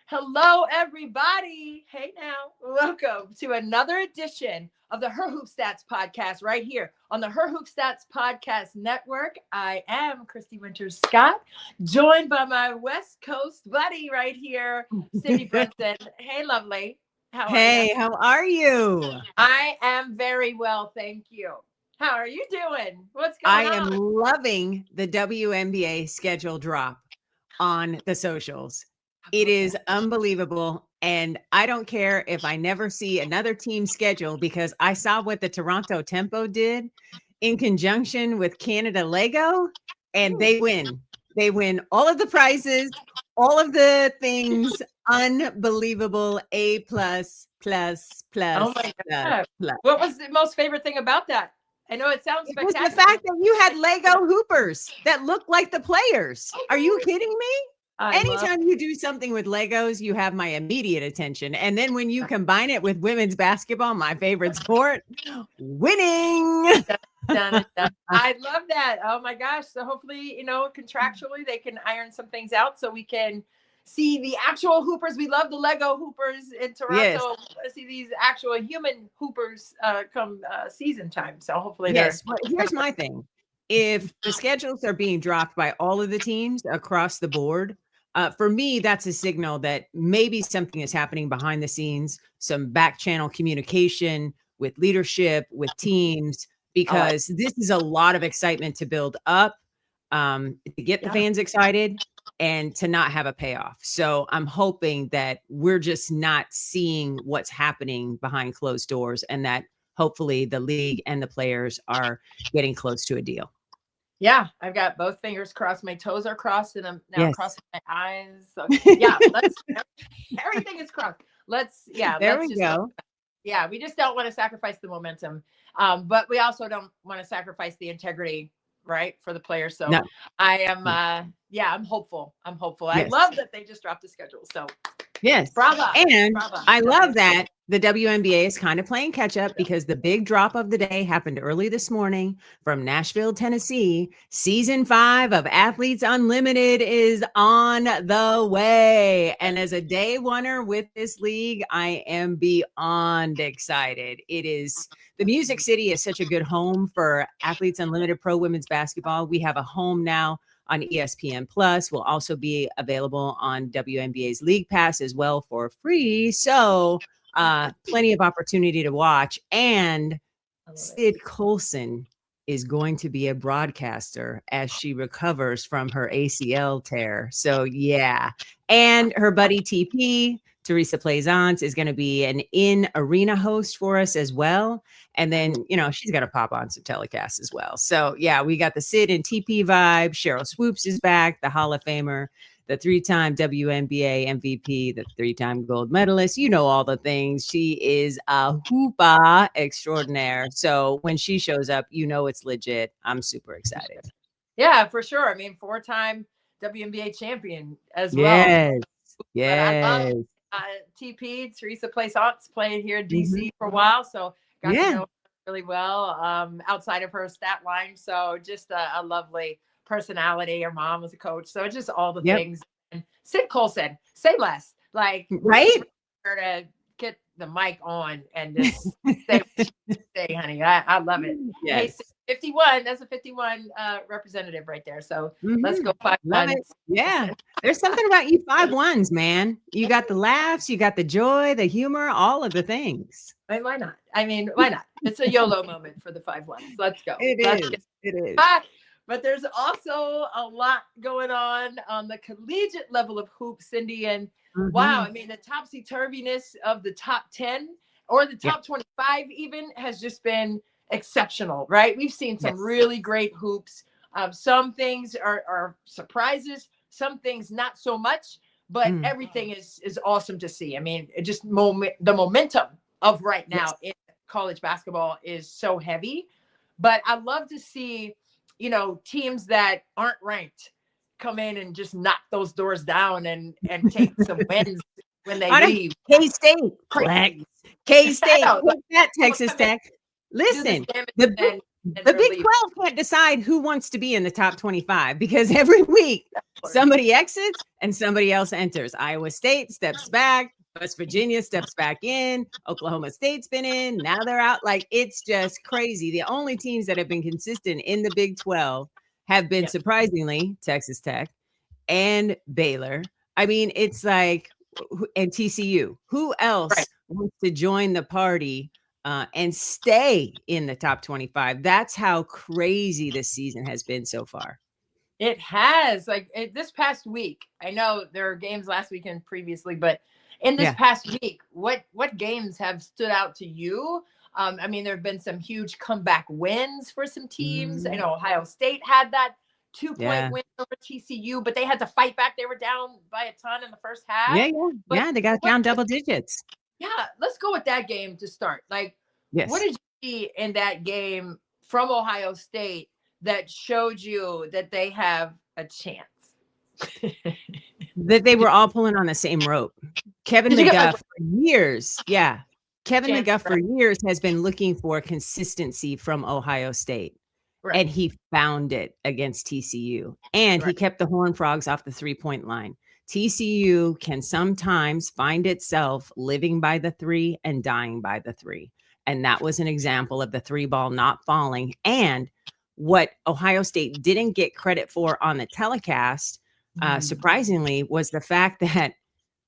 Hello, everybody. Hey, now, welcome to another edition of the Her Hoop Stats podcast right here on the Her Hoop Stats podcast network. I am Christy Winters Scott, joined by my West Coast buddy right here, Cindy Brunson. Hey, lovely. How are you? Hey, how are you? I am very well, thank you. How are you doing? What's I going am on? loving the WNBA schedule drop on the socials. It is unbelievable. And I don't care if I never see another team schedule because I saw what the Toronto Tempo did in conjunction with Canada Lego, and they win. They win all of the prizes, all of the things. Unbelievable. A plus, plus, Oh plus, my plus, God. plus. What was the most favorite thing about that? I know it sounds It was the spectacular. fact that you had Lego hoopers that looked like the players. Are you kidding me? I love Anytime you do something with Legos, you have my immediate attention. And then when you combine it with women's basketball, my favorite sport, winning. done. I love that. Oh my gosh. So hopefully, contractually they can iron some things out so we can see the actual hoopers. We love the Lego hoopers in Yes. Toronto. See these actual human hoopers come season time. So hopefully they're Yes. But here's my thing. If the schedules are being dropped by all of the teams across the board, for me, that's a signal that maybe something is happening behind the scenes, some back channel communication with leadership, with teams, because this is a lot of excitement to build up, to get the fans excited and to not have a payoff. So I'm hoping that we're just not seeing what's happening behind closed doors and that hopefully the league and the players are getting close to a deal. Yeah, I've got both fingers crossed. My toes are crossed, and I'm now crossing my eyes. So, yeah, everything is crossed. There we go. Yeah, we just don't want to sacrifice the momentum, but we also don't want to sacrifice the integrity, right, for the players. So No. I am, I'm hopeful. I Yes. love that they just dropped the schedule. So Yes. bravo. And Bravo. I love that the WNBA is kind of playing catch up because the big drop of the day happened early this morning from Nashville, Tennessee. Season 5 of Athletes Unlimited is on the way. And as a day oneer with this league, I am beyond excited. The Music City is such a good home for Athletes Unlimited Pro Women's Basketball. We have a home now on ESPN Plus, will also be available on WNBA's League Pass as well for free. So plenty of opportunity to watch. And Sid Colson is going to be a broadcaster as she recovers from her ACL tear. So yeah. And her buddy TP, Teresa Plaisance, is going to be an in-arena host for us as well. And then, she's going to pop on some telecasts as well. So yeah, we got the Sid and TP vibe. Cheryl Swoops is back, the Hall of Famer, the 3-time WNBA MVP, the 3-time gold medalist. You know all the things. She is a hoopa extraordinaire. So when she shows up, it's legit. I'm super excited. Yeah, for sure. I mean, 4-time WNBA champion as well. Yes. Yes. I love TP, Teresa Plaisance, playing here in DC for a while. So got to know her really well outside of her stat line. So just a lovely personality. Her mom was a coach. So just all the things. And Sid Colson, say less. Like, right? Her to get the mic on and just say, honey. I love it. Yes. Hey, 51. That's a 51 representative right there. So let's go 5-1. Yeah. There's something about you 5-1s, man. You got the laughs, you got the joy, the humor, all of the things. Why not? I mean, why not? It's a YOLO moment for the 5-1s. Let's go. It is. But there's also a lot going on the collegiate level of hoops, Cindy. And wow, I mean, the topsy-turviness of the top 10 or the top 25 even has just been exceptional, right? We've seen some really great hoops. Some things are surprises, some things not so much, but everything is awesome to see. I mean, it just the momentum of right now in college basketball is so heavy. But I love to see, teams that aren't ranked come in and just knock those doors down and take some wins when they leave. K-State, K-State, that Texas Tech. Listen, The Big 12 can't decide who wants to be in the top 25 because every week somebody exits and somebody else enters. Iowa State steps back. West Virginia steps back in. Oklahoma State's been in. Now they're out. Like, it's just crazy. The only teams that have been consistent in the Big 12 have been surprisingly Texas Tech and Baylor. I mean, it's like, and TCU. Who else wants to join the party and stay in the top 25? That's how crazy this season has been so far. It has. Like this past week, I know there are games last weekend previously, but in this past week, what games have stood out to you? I mean, there have been some huge comeback wins for some teams. I know Ohio State had that 2-point win over TCU, but they had to fight back. They were down by a ton in the first half. Yeah, they got down double digits. Yeah, let's go with that game to start. Like, what did you see in that game from Ohio State that showed you that they have a chance? That they were all pulling on the same rope. Kevin McGuff for years. Yeah. Kevin McGuff for years has been looking for consistency from Ohio State. And he found it against TCU. And he kept the Horned Frogs off the 3-point line. TCU can sometimes find itself living by the 3 and dying by the 3. And that was an example of the 3 ball not falling. And what Ohio State didn't get credit for on the telecast, surprisingly, was the fact that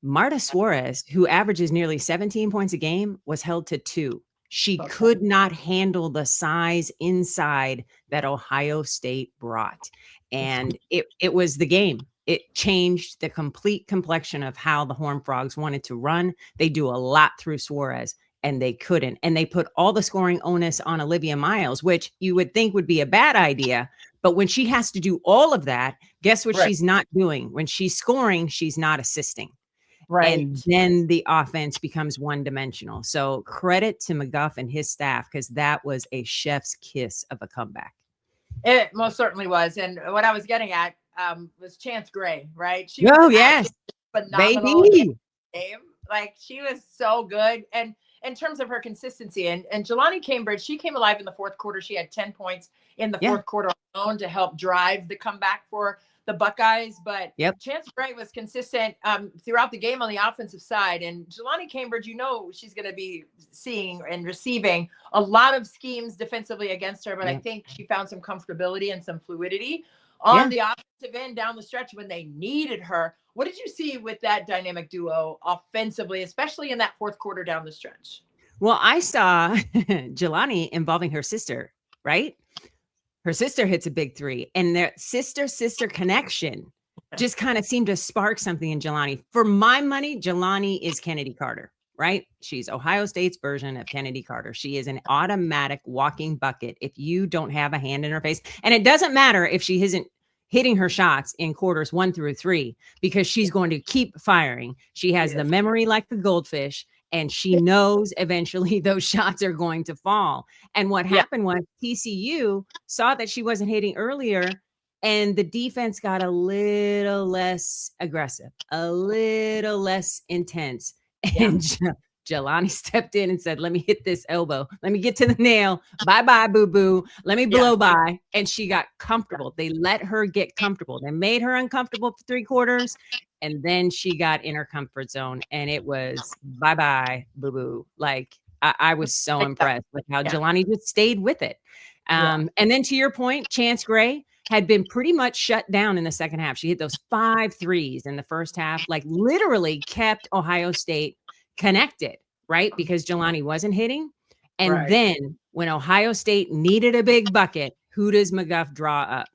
Marta Suarez, who averages nearly 17 points a game, was held to 2. She could not handle the size inside that Ohio State brought. And it was the game. It changed the complete complexion of how the Horned Frogs wanted to run. They do a lot through Suarez, and they couldn't. And they put all the scoring onus on Olivia Miles, which you would think would be a bad idea. But when she has to do all of that, guess what she's not doing? When she's scoring, she's not assisting. And then the offense becomes one-dimensional. So credit to McGuff and his staff, because that was a chef's kiss of a comeback. It most certainly was. And what I was getting at was Chance Gray, right? She was phenomenal game. Like, she was so good. And in terms of her consistency, and Jelani Cambridge, she came alive in the fourth quarter. She had 10 points in the fourth quarter alone to help drive the comeback for the Buckeyes, but Chance Gray was consistent throughout the game on the offensive side. And Jelani Cambridge, she's going to be seeing and receiving a lot of schemes defensively against her, but I think she found some comfortability and some fluidity on the offensive end down the stretch when they needed her. What did you see with that dynamic duo offensively, especially in that fourth quarter down the stretch? Well, I saw Jelani involving her sister, right? Her sister hits a big 3, and their sister connection just kind of seemed to spark something in Jelani. For my money, Jelani is Kennedy Carter, right? She's Ohio State's version of Kennedy Carter. She is an automatic walking bucket if you don't have a hand in her face. And it doesn't matter if she isn't hitting her shots in quarters 1 through 3, because she's going to keep firing. She has the memory like the goldfish, and she knows eventually those shots are going to fall. And what happened was TCU saw that she wasn't hitting earlier, and the defense got a little less aggressive, a little less intense. And Jelani stepped in and said, let me hit this elbow. Let me get to the nail. Bye-bye, boo-boo. Let me blow by. And she got comfortable. They let her get comfortable. They made her uncomfortable for 3 quarters. And then she got in her comfort zone, and it was bye-bye, boo-boo. Like, I was so impressed with how Jelani just stayed with it. And then to your point, Chance Gray had been pretty much shut down in the second half. She hit those 5 threes in the first half, like literally kept Ohio State connected, right? Because Jelani wasn't hitting. And then when Ohio State needed a big bucket, who does McGuff draw up?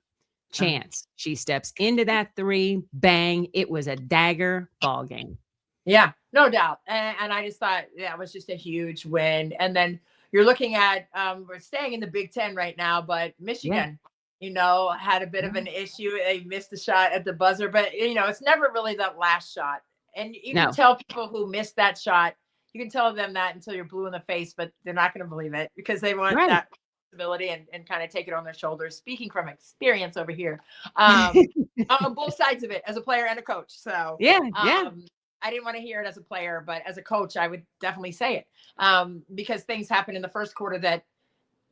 Chance. She steps into that 3, bang. It was a dagger ball game. Yeah, no doubt. And I just thought that was just a huge win. And then you're looking at, we're staying in the Big Ten right now, but Michigan, had a bit of an issue. They missed the shot at the buzzer, but it's never really that last shot. And you can tell people who missed that shot, you can tell them that until you're blue in the face, but they're not going to believe it because they want that responsibility and kind of take it on their shoulders. Speaking from experience over here, on both sides of it as a player and a coach. So I didn't want to hear it as a player, but as a coach, I would definitely say it because things happened in the first quarter that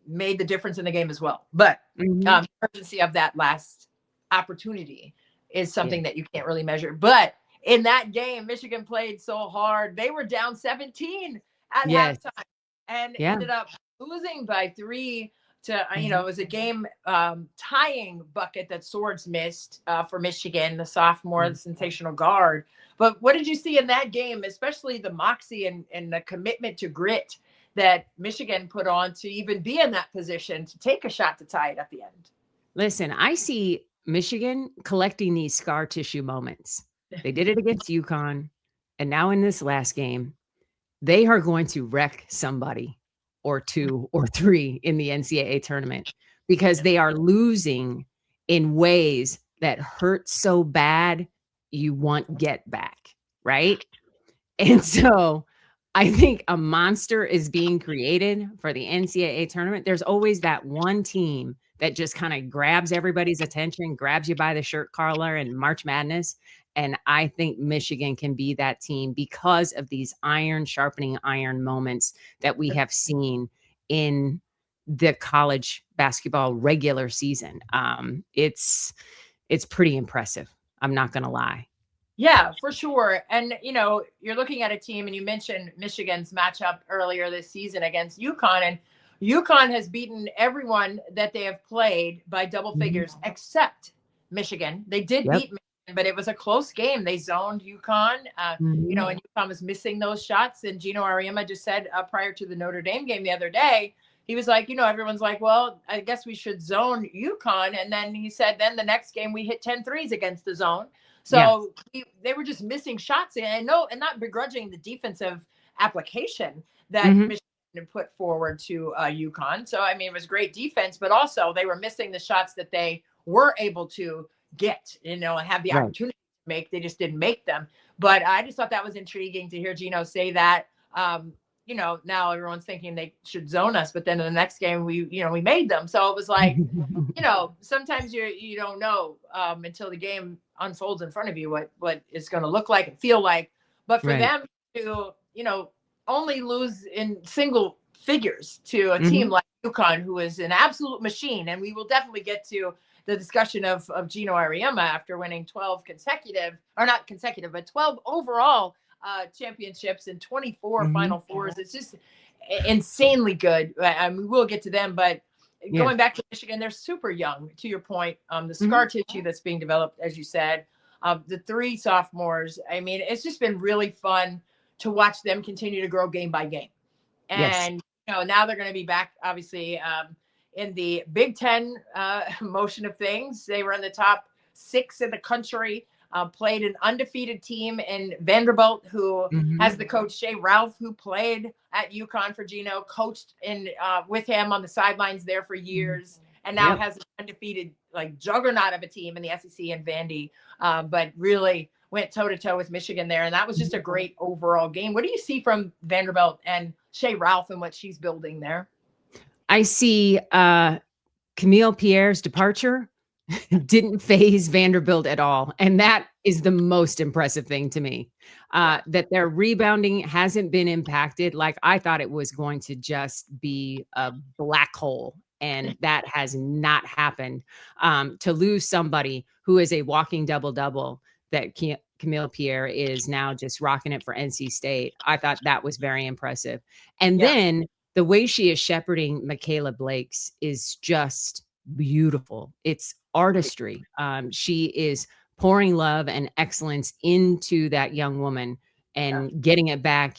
made the difference in the game as well. But the urgency of that last opportunity is something that you can't really measure. But in that game, Michigan played so hard. They were down 17 at halftime and ended up losing by 3 to, you know, it was a game tying bucket that Swords missed for Michigan, the sophomore, the sensational guard. But what did you see in that game, especially the moxie and the commitment to grit that Michigan put on to even be in that position to take a shot to tie it at the end? Listen, I see Michigan collecting these scar tissue moments. They did it against UConn. And now in this last game, they are going to wreck somebody or 2 or 3 in the NCAA tournament because they are losing in ways that hurt so bad you want get back, right? And so I think a monster is being created for the NCAA tournament. There's always that one team that just kind of grabs everybody's attention, grabs you by the shirt collar in March Madness. And I think Michigan can be that team because of these iron sharpening iron moments that we have seen in the college basketball regular season. It's pretty impressive. I'm not going to lie. Yeah, for sure. And, you know, you're looking at a team, and you mentioned Michigan's matchup earlier this season against UConn, and UConn has beaten everyone that they have played by double figures except Michigan. They did beat Michigan, but it was a close game. They zoned UConn, you know, and UConn was missing those shots. And Gino Auriemma just said prior to the Notre Dame game the other day, he was like, you know, everyone's like, well, I guess we should zone UConn. And then he said, then the next game we hit 10 threes against the zone. So they were just missing shots. And not begrudging the defensive application that Michigan put forward to UConn. So, I mean, it was great defense, but also they were missing the shots that they were able to get, you know, and have the opportunity to make. They just didn't make them. But I just thought that was intriguing to hear Gino say that. You know, now everyone's thinking they should zone us, but then in the next game we made them. So it was like, you know, sometimes you don't know until the game unfolds in front of you what it's going to look like and feel like. But for them to, you know, only lose in single figures to a team like UConn, who is an absolute machine, and we will definitely get to the discussion of Gino Auriemma after winning 12 overall championships and 24 Final Fours. It's just insanely good. We will get to them, but going back to Michigan, they're super young, to your point. The scar tissue that's being developed, as you said, the 3 sophomores. I mean, it's just been really fun to watch them continue to grow game by game. And you know, now they're going to be back, obviously, in the Big Ten motion of things. They were in the top 6 in the country. Played an undefeated team in Vanderbilt, who has the coach Shea Ralph, who played at UConn for Gino, coached with him on the sidelines there for years, and now has an undefeated like juggernaut of a team in the SEC and Vandy, but really went toe-to-toe with Michigan there. And that was just a great overall game. What do you see from Vanderbilt and Shea Ralph and what she's building there? I see Camille Pierre's departure didn't phase Vanderbilt at all. And that is the most impressive thing to me, that their rebounding hasn't been impacted. Like I thought it was going to just be a black hole, and that has not happened. To lose somebody who is a walking double-double, that Camille Pierre is now just rocking it for NC State. I thought that was very impressive. And then the way she is shepherding Michaela Blakes is just beautiful. It's artistry. She is pouring love and excellence into that young woman and getting it back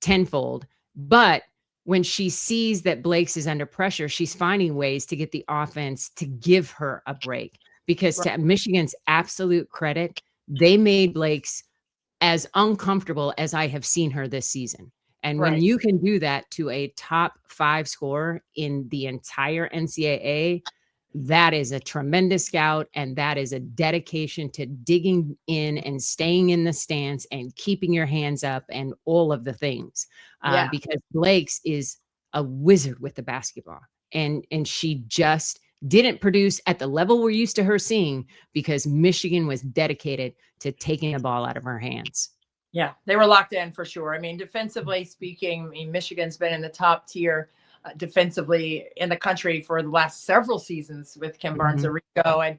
tenfold. But when she sees that Blakes is under pressure, she's finding ways to get the offense to give her a break. Because to Michigan's absolute credit, they made Blakes as uncomfortable as I have seen her this season. And when you can do that to a top 5 scorer in the entire NCAA, that is a tremendous scout, and that is a dedication to digging in and staying in the stance and keeping your hands up and all of the things. Because Blakes is a wizard with the basketball, and she just didn't produce at the level we're used to her seeing because Michigan was dedicated to taking the ball out of her hands. Yeah, they were locked in for sure. I mean, defensively speaking, Michigan's been in the top tier defensively in the country for the last several seasons with Kim Barnes Arico. And,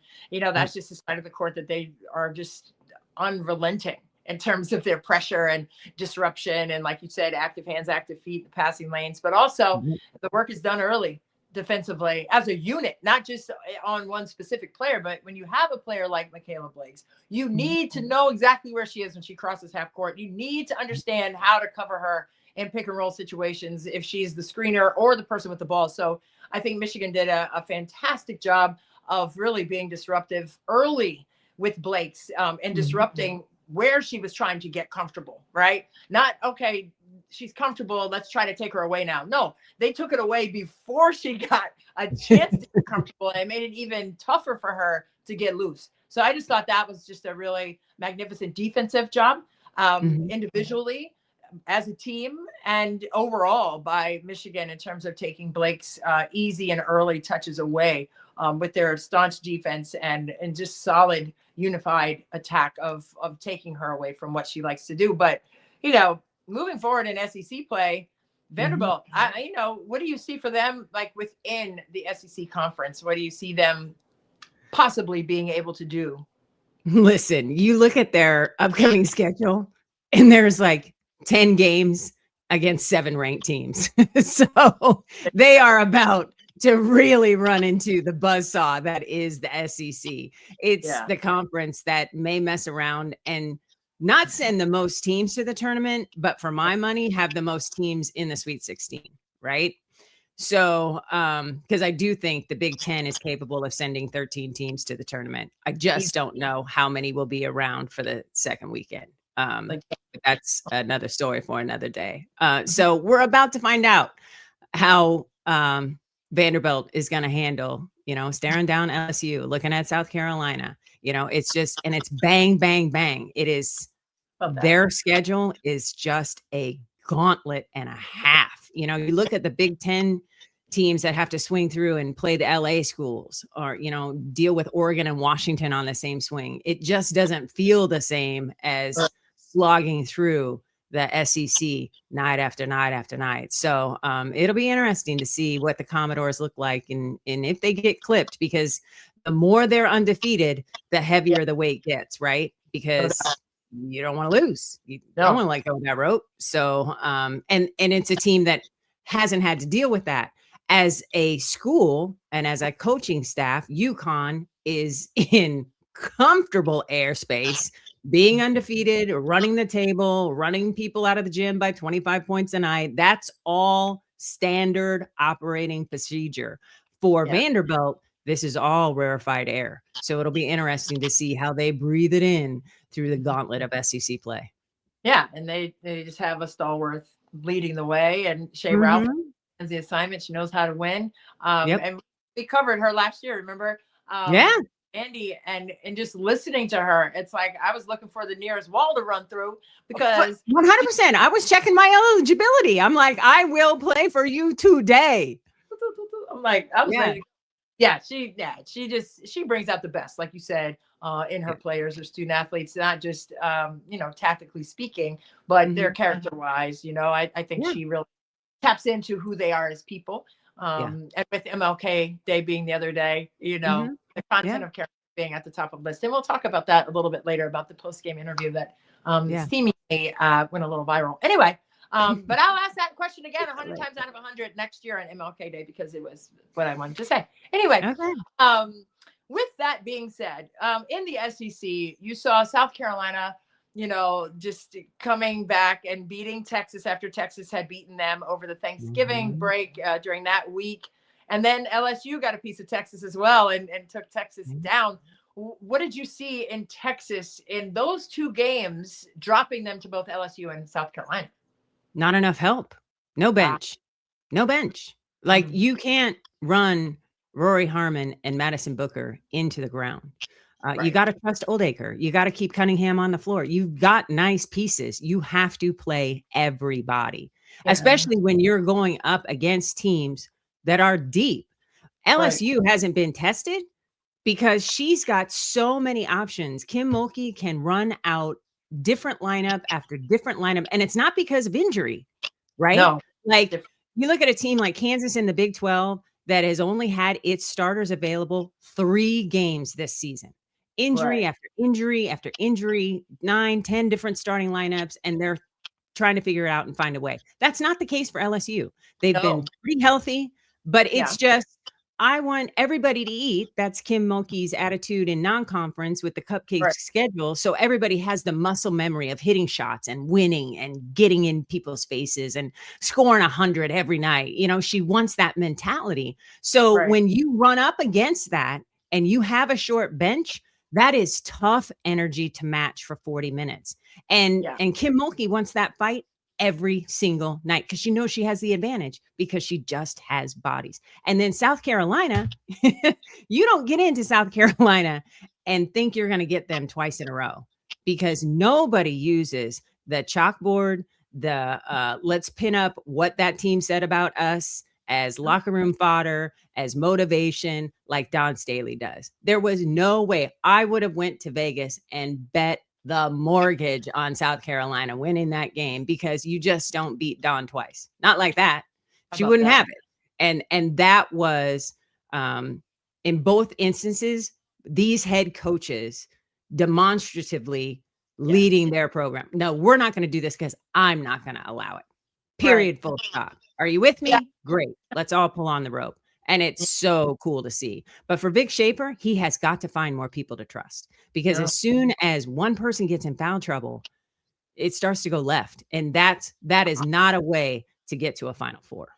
that's just the side of the court that they are just unrelenting in terms of their pressure and disruption. And like you said, active hands, active feet, the passing lanes, but also the work is done early defensively as a unit, not just on one specific player. But when you have a player like Michaela Blakes, you need to know exactly where she is when she crosses half court. You need to understand how to cover her in pick and roll situations if she's the screener or the person with the ball. So I think Michigan did a fantastic job of really being disruptive early with Blakes and disrupting where she was trying to get comfortable, right? Not, okay, she's comfortable, let's try to take her away now. No, they took it away before she got a chance to get comfortable, and it made it even tougher for her to get loose. So I just thought that was just a really magnificent defensive job individually, as a team, and overall by Michigan in terms of taking Blake's easy and early touches away with their staunch defense and just solid unified attack of taking her away from what she likes to do. But, moving forward in SEC play, Vanderbilt, what do you see for them, like within the SEC conference? What do you see them possibly being able to do? Listen, you look at their upcoming schedule and there's like 10 games against 7 ranked teams. So they are about to really run into the buzzsaw that is the SEC. It's the conference that may mess around and not send the most teams to the tournament, but for my money, have the most teams in the Sweet 16, right? So, because I do think the Big Ten is capable of sending 13 teams to the tournament. I just don't know how many will be around for the second weekend. That's another story for another day. So we're about to find out how Vanderbilt is going to handle, staring down LSU, looking at South Carolina, it's just, and it's bang, bang, bang. It is, their schedule is just a gauntlet and a half. You look at the Big Ten teams that have to swing through and play the LA schools or, deal with Oregon and Washington on the same swing. It just doesn't feel the same as slogging through the SEC night after night after night. So it'll be interesting to see what the Commodores look like and if they get clipped, because the more they're undefeated, the heavier the weight gets, right? Because you don't want to lose. You don't want to let go of that rope. So and it's a team that hasn't had to deal with that. As a school and as a coaching staff, UConn is in comfortable airspace, being undefeated, running the table, running people out of the gym by 25 points a night. That's all standard operating procedure. For Vanderbilt, this is all rarefied air. So it'll be interesting to see how they breathe it in through the gauntlet of SEC play. Yeah, and they just have a stalwart leading the way, and Shea Ralph has the assignment. She knows how to win. And we covered her last year, remember? Andy, and just listening to her, it's like I was looking for the nearest wall to run through, because 100%. I was checking my eligibility. I'm like, I will play for you today. I'm like, she brings out the best, like you said, in her players or student athletes, not just tactically speaking, but their character wise. I think she really taps into who they are as people. And with MLK Day being the other day, the content of character being at the top of the list. And we'll talk about that a little bit later about the post-game interview that seemingly went a little viral. Anyway, but I'll ask that question again 100 times out of 100 next year on MLK Day, because it was what I wanted to say. Anyway, with that being said, in the SEC, you saw South Carolina, just coming back and beating Texas after Texas had beaten them over the Thanksgiving break during that week. And then LSU got a piece of Texas as well and took Texas down. What did you see in Texas in those two games, dropping them to both LSU and South Carolina? Not enough help. No bench. No bench. Like, you can't run Rory Harmon and Madison Booker into the ground. You got to trust Oldacre. You got to keep Cunningham on the floor. You've got nice pieces. You have to play everybody, especially when you're going up against teams that are deep. LSU hasn't been tested because she's got so many options. Kim Mulkey can run out different lineup after different lineup. And it's not because of injury, right? No. Like, you look at a team like Kansas in the Big 12 that has only had its starters available 3 games this season. Injury Right. after injury after injury, 9, 10 different starting lineups, and they're trying to figure it out and find a way. That's not the case for LSU. They've No. been pretty healthy, but Yeah. it's just I want everybody to eat. That's Kim Mulkey's attitude in non-conference with the cupcake Right. schedule. So everybody has the muscle memory of hitting shots and winning and getting in people's faces and scoring 100 every night. You know, she wants that mentality. So Right. when you run up against that and you have a short bench, that is tough energy to match for 40 minutes. And Yeah. Kim Mulkey wants that fight every single night because she knows she has the advantage because she just has bodies. And then South Carolina, you don't get into South Carolina and think you're going to get them twice in a row because nobody uses the chalkboard, the let's pin up what that team said about us as locker room fodder, as motivation, like Don Staley does. There was no way I would have went to Vegas and bet the mortgage on South Carolina winning that game because you just don't beat Don twice. Not like that. She wouldn't have it. And that was in both instances, these head coaches demonstratively leading their program. No, we're not going to do this because I'm not going to allow it. Period. Right. Full stop. Are you with me? Yeah. Great. Let's all pull on the rope. And it's so cool to see. But for Vic Schaefer, he has got to find more people to trust because as soon as one person gets in foul trouble, it starts to go left. And that is not a way to get to a Final Four.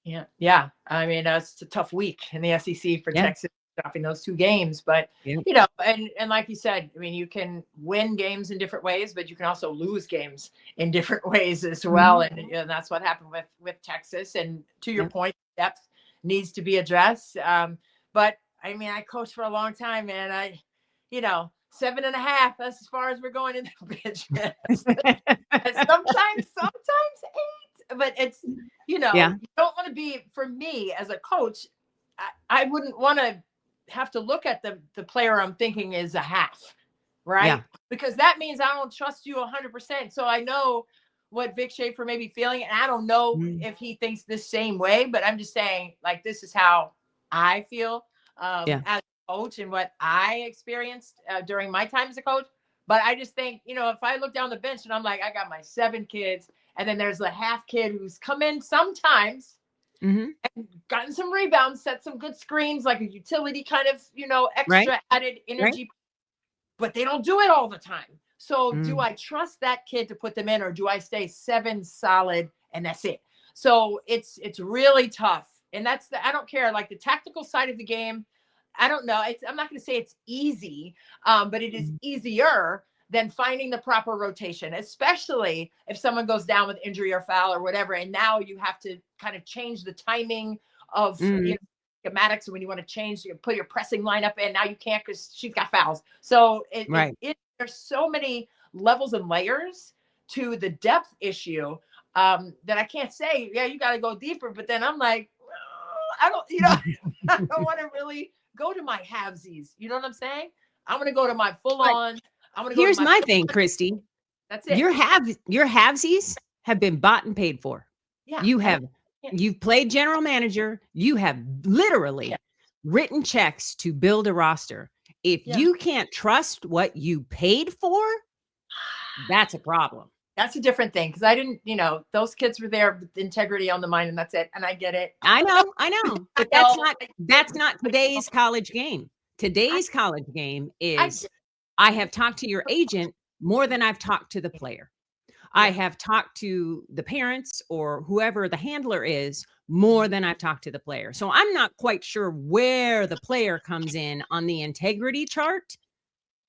Yeah. Yeah. I mean, it's a tough week in the SEC for Texas dropping those 2 games. But, you know, and like you said, I mean, you can win games in different ways, but you can also lose games in different ways as well. Mm-hmm. And that's what happened with Texas. And to your point, depth needs to be addressed. But I mean, I coached for a long time, man. 7.5, that's as far as we're going in the pitch. sometimes 8, but it's, you don't want to be, for me as a coach, I wouldn't want to have to look at the player I'm thinking is a half, right? Yeah. Because that means I don't trust you 100%. So I know what Vic Schaefer may be feeling, and I don't know if he thinks the same way, but I'm just saying, like, this is how I feel as a coach and what I experienced during my time as a coach. But I just think, if I look down the bench and I'm like, I got my 7 kids, and then there's the half kid who's come in sometimes and gotten some rebounds, set some good screens, like a utility kind of, extra added energy, but they don't do it all the time. So do I trust that kid to put them in, or do I stay 7 solid and that's it? So it's really tough. And I don't care, like the tactical side of the game. I don't know. I'm not going to say it's easy, but it is easier than finding the proper rotation, especially if someone goes down with injury or foul or whatever. And now you have to kind of change the timing of schematics. When you want to change, you put your pressing lineup in. Now you can't because she's got fouls. So there's so many levels and layers to the depth issue that I can't say, you got to go deeper. But then I'm like, I don't want to really go to my halvesies. You know what I'm saying? I'm going to go to my full on. Here's my thing, Christy. That's it. Your halvesies have been bought and paid for. Yeah. You've played general manager. You have literally written checks to build a roster. If you can't trust what you paid for, that's a problem. That's a different thing. Cause I didn't, those kids were there with integrity on the mind, and that's it. And I get it. I know. But that's not today's college game. Today's college game is I have talked to your agent more than I've talked to the player. I have talked to the parents or whoever the handler is more than I've talked to the player. So I'm not quite sure where the player comes in on the integrity chart.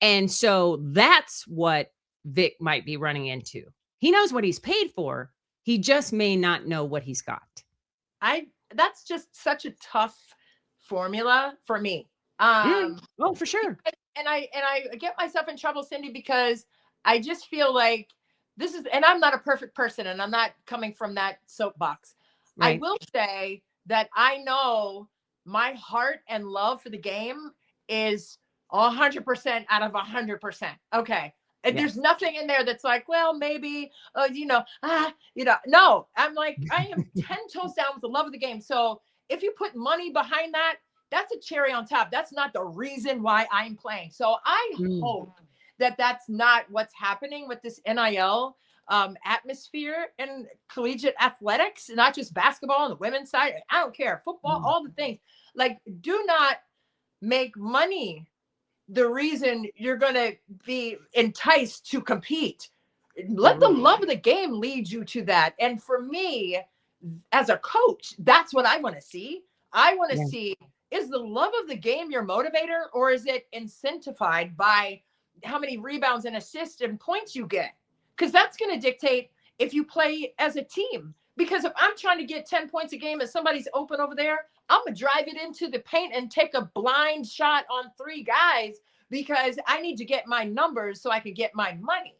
And so that's what Vic might be running into. He knows what he's paid for. He just may not know what he's got. That's just such a tough formula for me. Oh, for sure. And I get myself in trouble, Cindy, because I just feel like this is, and I'm not a perfect person, and I'm not coming from that soapbox. Right. I will say that I know my heart and love for the game is 100% out of 100%. Okay. And there's nothing in there that's like, well, maybe, no, I'm like, I am 10 toes down with the love of the game. So if you put money behind that, that's a cherry on top. That's not the reason why I'm playing. So I hope that that's not what's happening with this NIL atmosphere in collegiate athletics, not just basketball on the women's side. I don't care. Football, all the things. Like, do not make money the reason you're going to be enticed to compete. Let the love of the game lead you to that. And for me, as a coach, that's what I want to see. I want to see, is the love of the game your motivator, or is it incentivized by how many rebounds and assists and points you get? Because that's going to dictate if you play as a team. Because if I'm trying to get 10 points a game and somebody's open over there, I'm going to drive it into the paint and take a blind shot on 3 guys because I need to get my numbers so I can get my money.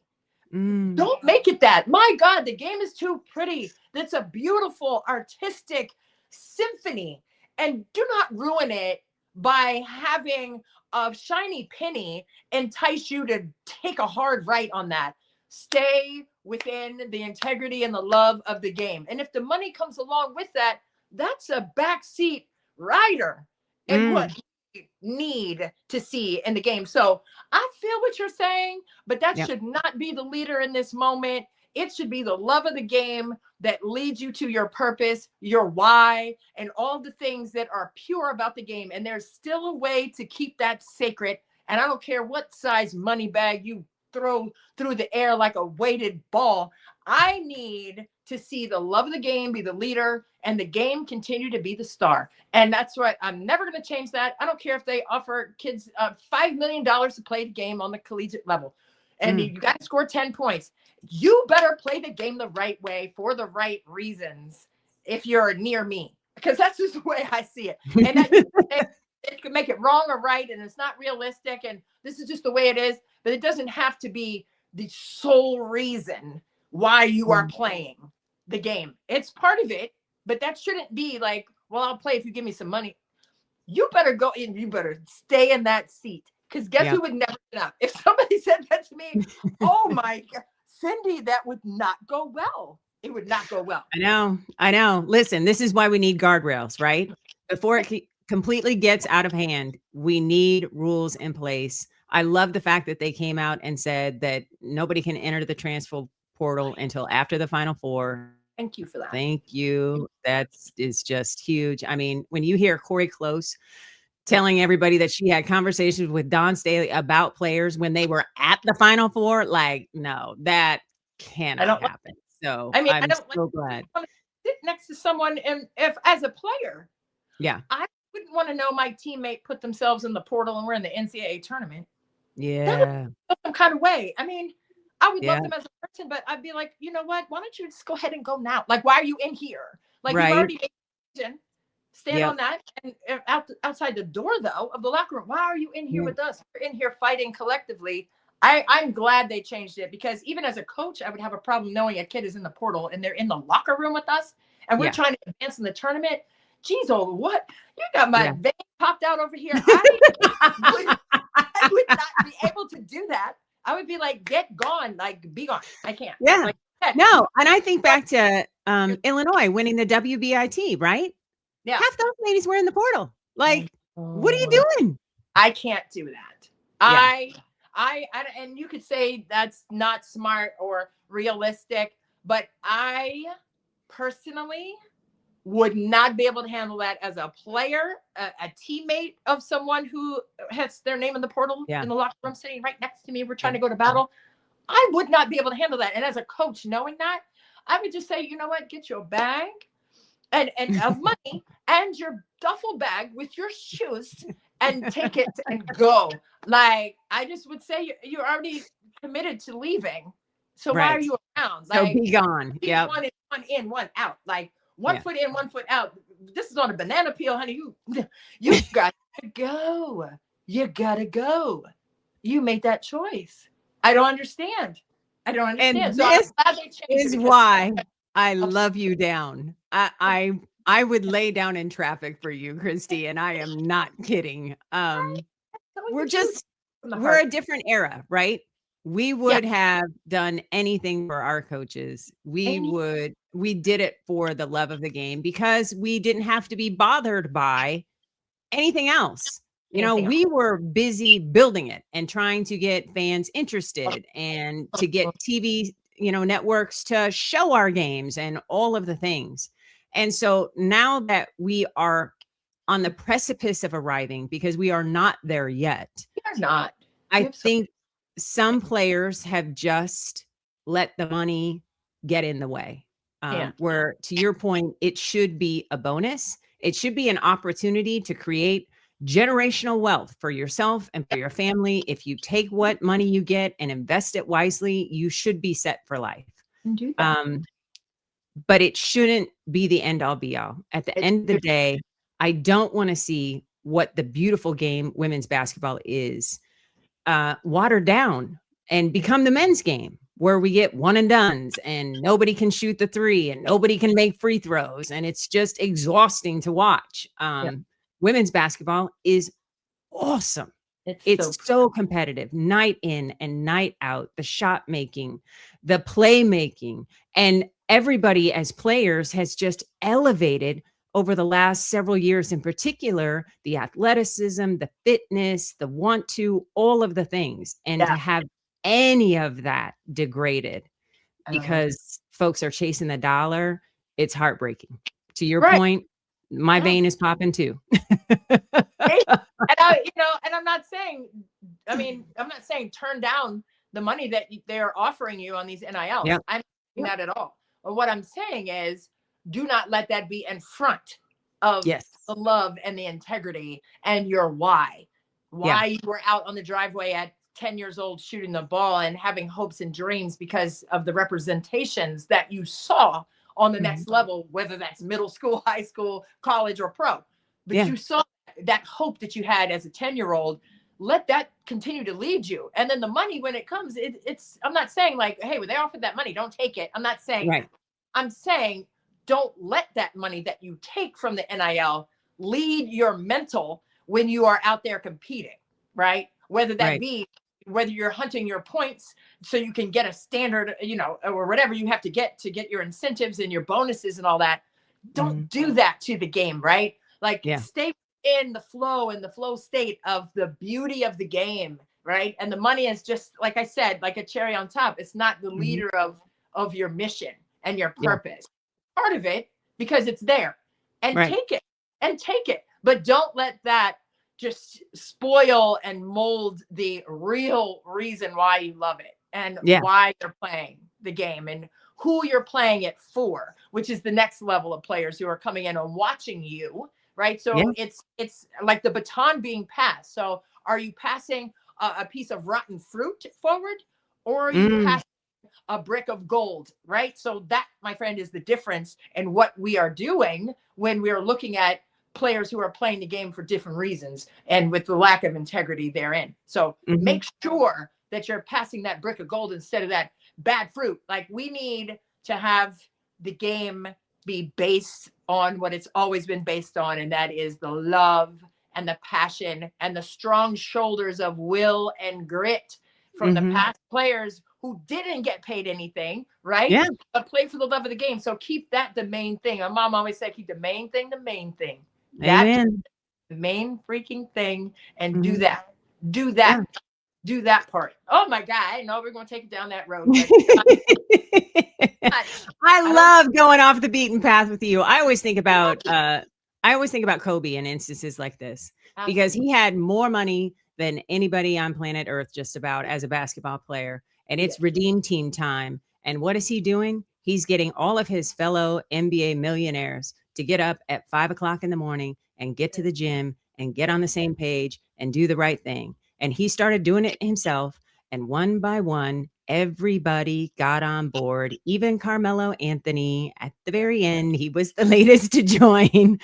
Don't make it that. My God, the game is too pretty. That's a beautiful artistic symphony. And do not ruin it by having a shiny penny entice you to take a hard right on that. Stay within the integrity and the love of the game. And if the money comes along with that, that's a backseat rider and what you need to see in the game. So I feel what you're saying, but that should not be the leader in this moment. It should be the love of the game that leads you to your purpose, your why, and all the things that are pure about the game. And there's still a way to keep that sacred. And I don't care what size money bag you throw through the air like a weighted ball. I need to see the love of the game be the leader and the game continue to be the star. And that's what I'm never going to change that. I don't care if they offer kids $5 million to play the game on the collegiate level. And you got to score 10 points. You better play the game the right way for the right reasons if you're near me, because that's just the way I see it. And that, it can make it wrong or right, and it's not realistic, and this is just the way it is. But it doesn't have to be the sole reason why you are playing the game. It's part of it, but that shouldn't be like, well, I'll play if you give me some money. You better go in. You better stay in that seat, because guess who would never get up? If somebody said that to me, oh my God, Cindy, that would not go well. It would not go well. I know. Listen, this is why we need guardrails, right? Before it completely gets out of hand, we need rules in place. I love the fact that they came out and said that nobody can enter the transfer portal until after the Final Four. Thank you for that. Thank you. That is just huge. I mean, when you hear Corey Close telling everybody that she had conversations with Dawn Staley about players when they were at the Final Four, like, no, that cannot happen. So I mean, I'm so glad. I sit next to someone, and if as a player, I wouldn't want to know my teammate put themselves in the portal and we're in the NCAA tournament. Some kind of way. I mean, I would love them as a person, but I'd be like, you know what? Why don't you just go ahead and go now? Like, why are you in here? Like, you already made a decision. Stand on that. And outside the door, though, of the locker room, why are you in here with us? We're in here fighting collectively. I'm glad they changed it, because even as a coach, I would have a problem knowing a kid is in the portal and they're in the locker room with us and we're trying to advance in the tournament. Geez, oh, what? You got my vein popped out over here. I would not be able to do that. I would be like, get gone, like, be gone. I can't. Yeah. Like, no. And I think back to Illinois winning the WBIT, right? Yeah. Half those ladies were in the portal. Like, what are you doing? I can't do that. I and you could say that's not smart or realistic, but I personally would not be able to handle that as a player, a teammate of someone who has their name in the portal in the locker room sitting right next to me. We're trying to go to battle. I would not be able to handle that. And as a coach, knowing that, I would just say, you know what, get your bag and of money and your duffel bag with your shoes and take it and go. Like, I just would say you're already committed to leaving. So why are you around? Like, so be gone. Yeah. One in, one out. Like, one foot in, 1 foot out. This is on a banana peel, honey. You got to go. You got to go. You made that choice. I don't understand. And so this is why I love you down. I would lay down in traffic for you, Christy, and I am not kidding. We're a different era, right? We would have done anything for our coaches. We did it for the love of the game because we didn't have to be bothered by anything else. We were busy building it and trying to get fans interested and to get TV, networks to show our games and all of the things. And so now that we are on the precipice of arriving, because we are not there yet. We are not. I think some players have just let the money get in the way. Where, to your point, it should be a bonus. It should be an opportunity to create generational wealth for yourself and for your family. If you take what money you get and invest it wisely, you should be set for life. But it shouldn't be the end all be all. At the end of the day, I don't want to see what the beautiful game women's basketball is watered down and become the men's game, where we get one and dones and nobody can shoot the three and nobody can make free throws. And it's just exhausting to watch. Women's basketball is awesome. It's so competitive, night in and night out, the shot making, the playmaking, and everybody as players has just elevated over the last several years, in particular, the athleticism, the fitness, the want to, all of the things. And to have any of that degraded because folks are chasing the dollar, it's heartbreaking. To your point, my vein is popping too. And I'm not saying, I'm not saying turn down the money that they're offering you on these NILs. I'm not saying that at all. But what I'm saying is, do not let that be in front of the love and the integrity and your why you were out on the driveway at 10 years old shooting the ball and having hopes and dreams because of the representations that you saw on the next level, whether that's middle school, high school, college, or pro. But you saw that hope that you had as a 10-year-old. Let that continue to lead you. And then the money, when it comes, it's, I'm not saying like, hey, when they offered that money, don't take it. I'm not saying, I'm saying, don't let that money that you take from the NIL lead your mental when you are out there competing, right? Whether that be, whether you're hunting your points so you can get a standard, or whatever you have to get your incentives and your bonuses and all that. Don't do that to the game, right? Like stay in the flow and the flow state of the beauty of the game, right? And the money is just, like I said, like a cherry on top. It's not the leader of your mission and your purpose. Part of it, because it's there, and take it, but don't let that just spoil and mold the real reason why you love it and why you're playing the game and who you're playing it for, which is the next level of players who are coming in and watching you, right? So it's like the baton being passed. So are you passing a piece of rotten fruit forward, or are you passing a brick of gold, right? So that, my friend, is the difference in what we are doing when we are looking at players who are playing the game for different reasons and with the lack of integrity therein. So make sure that you're passing that brick of gold instead of that bad fruit. Like, we need to have the game be based on what it's always been based on, and that is the love and the passion and the strong shoulders of will and grit from the past players who didn't get paid anything, right? But play for the love of the game. So keep that the main thing. My mom always said, keep the main thing the main thing. Amen. The main freaking thing, and do that. Do that. Do that part. Oh my God. I know we're going to take it down that road. I love going off the beaten path with you. I always think about Kobe in instances like this, because he had more money than anybody on planet Earth, just about, as a basketball player. And it's redeem team time. And what is he doing? He's getting all of his fellow NBA millionaires to get up at 5 o'clock in the morning and get to the gym and get on the same page and do the right thing. And he started doing it himself. And one by one, everybody got on board, even Carmelo Anthony at the very end. He was the latest to join.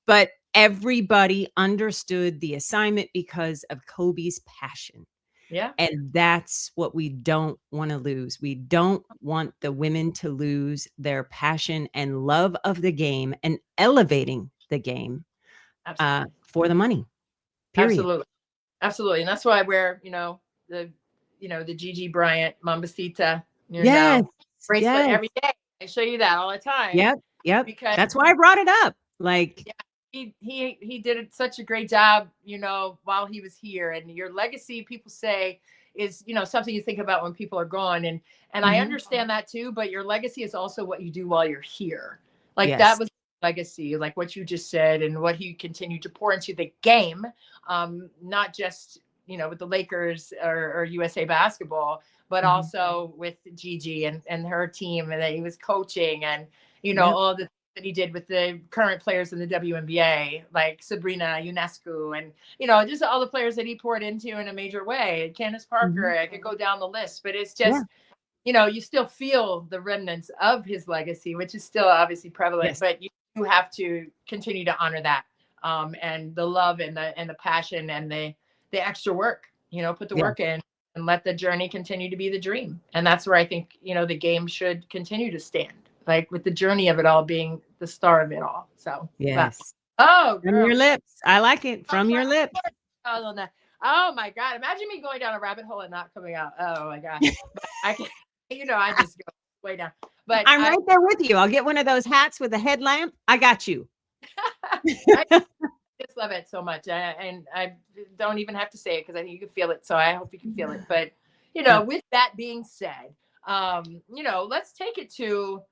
But everybody understood the assignment because of Kobe's passion. Yeah. And that's what we don't want to lose. We don't want the women to lose their passion and love of the game and elevating the game for the money. Period. Absolutely. And that's why we're, the Gigi Bryant Mambacita, Yes. bracelet Yes. every day. I show you that all the time. Yep. Because that's why I brought it up. Like, he did such a great job, while he was here. And your legacy, people say, is something you think about when people are gone. And I understand that too. But your legacy is also what you do while you're here. Like that was legacy, like what you just said, and what he continued to pour into the game, not just with the Lakers or USA Basketball, but also with Gigi and her team, and that he was coaching, and all the that he did with the current players in the WNBA, like Sabrina Ionescu, and just all the players that he poured into in a major way. Candace Parker, I could go down the list, but it's just you still feel the remnants of his legacy, which is still obviously prevalent, but you have to continue to honor that, and the love and the passion and the extra work, put the work in, and let the journey continue to be the dream. And that's where I think, the game should continue to stand, like with the journey of it all being the star of it all. So from your lips. I like it. From your lips. Oh my God. Imagine me going down a rabbit hole and not coming out. Oh my God. But I can, I just go way down. But I'm right there with you. I'll get one of those hats with a headlamp. I got you. I just love it so much. And I don't even have to say it because I think you can feel it. So I hope you can feel it. But, with that being said, let's take it to,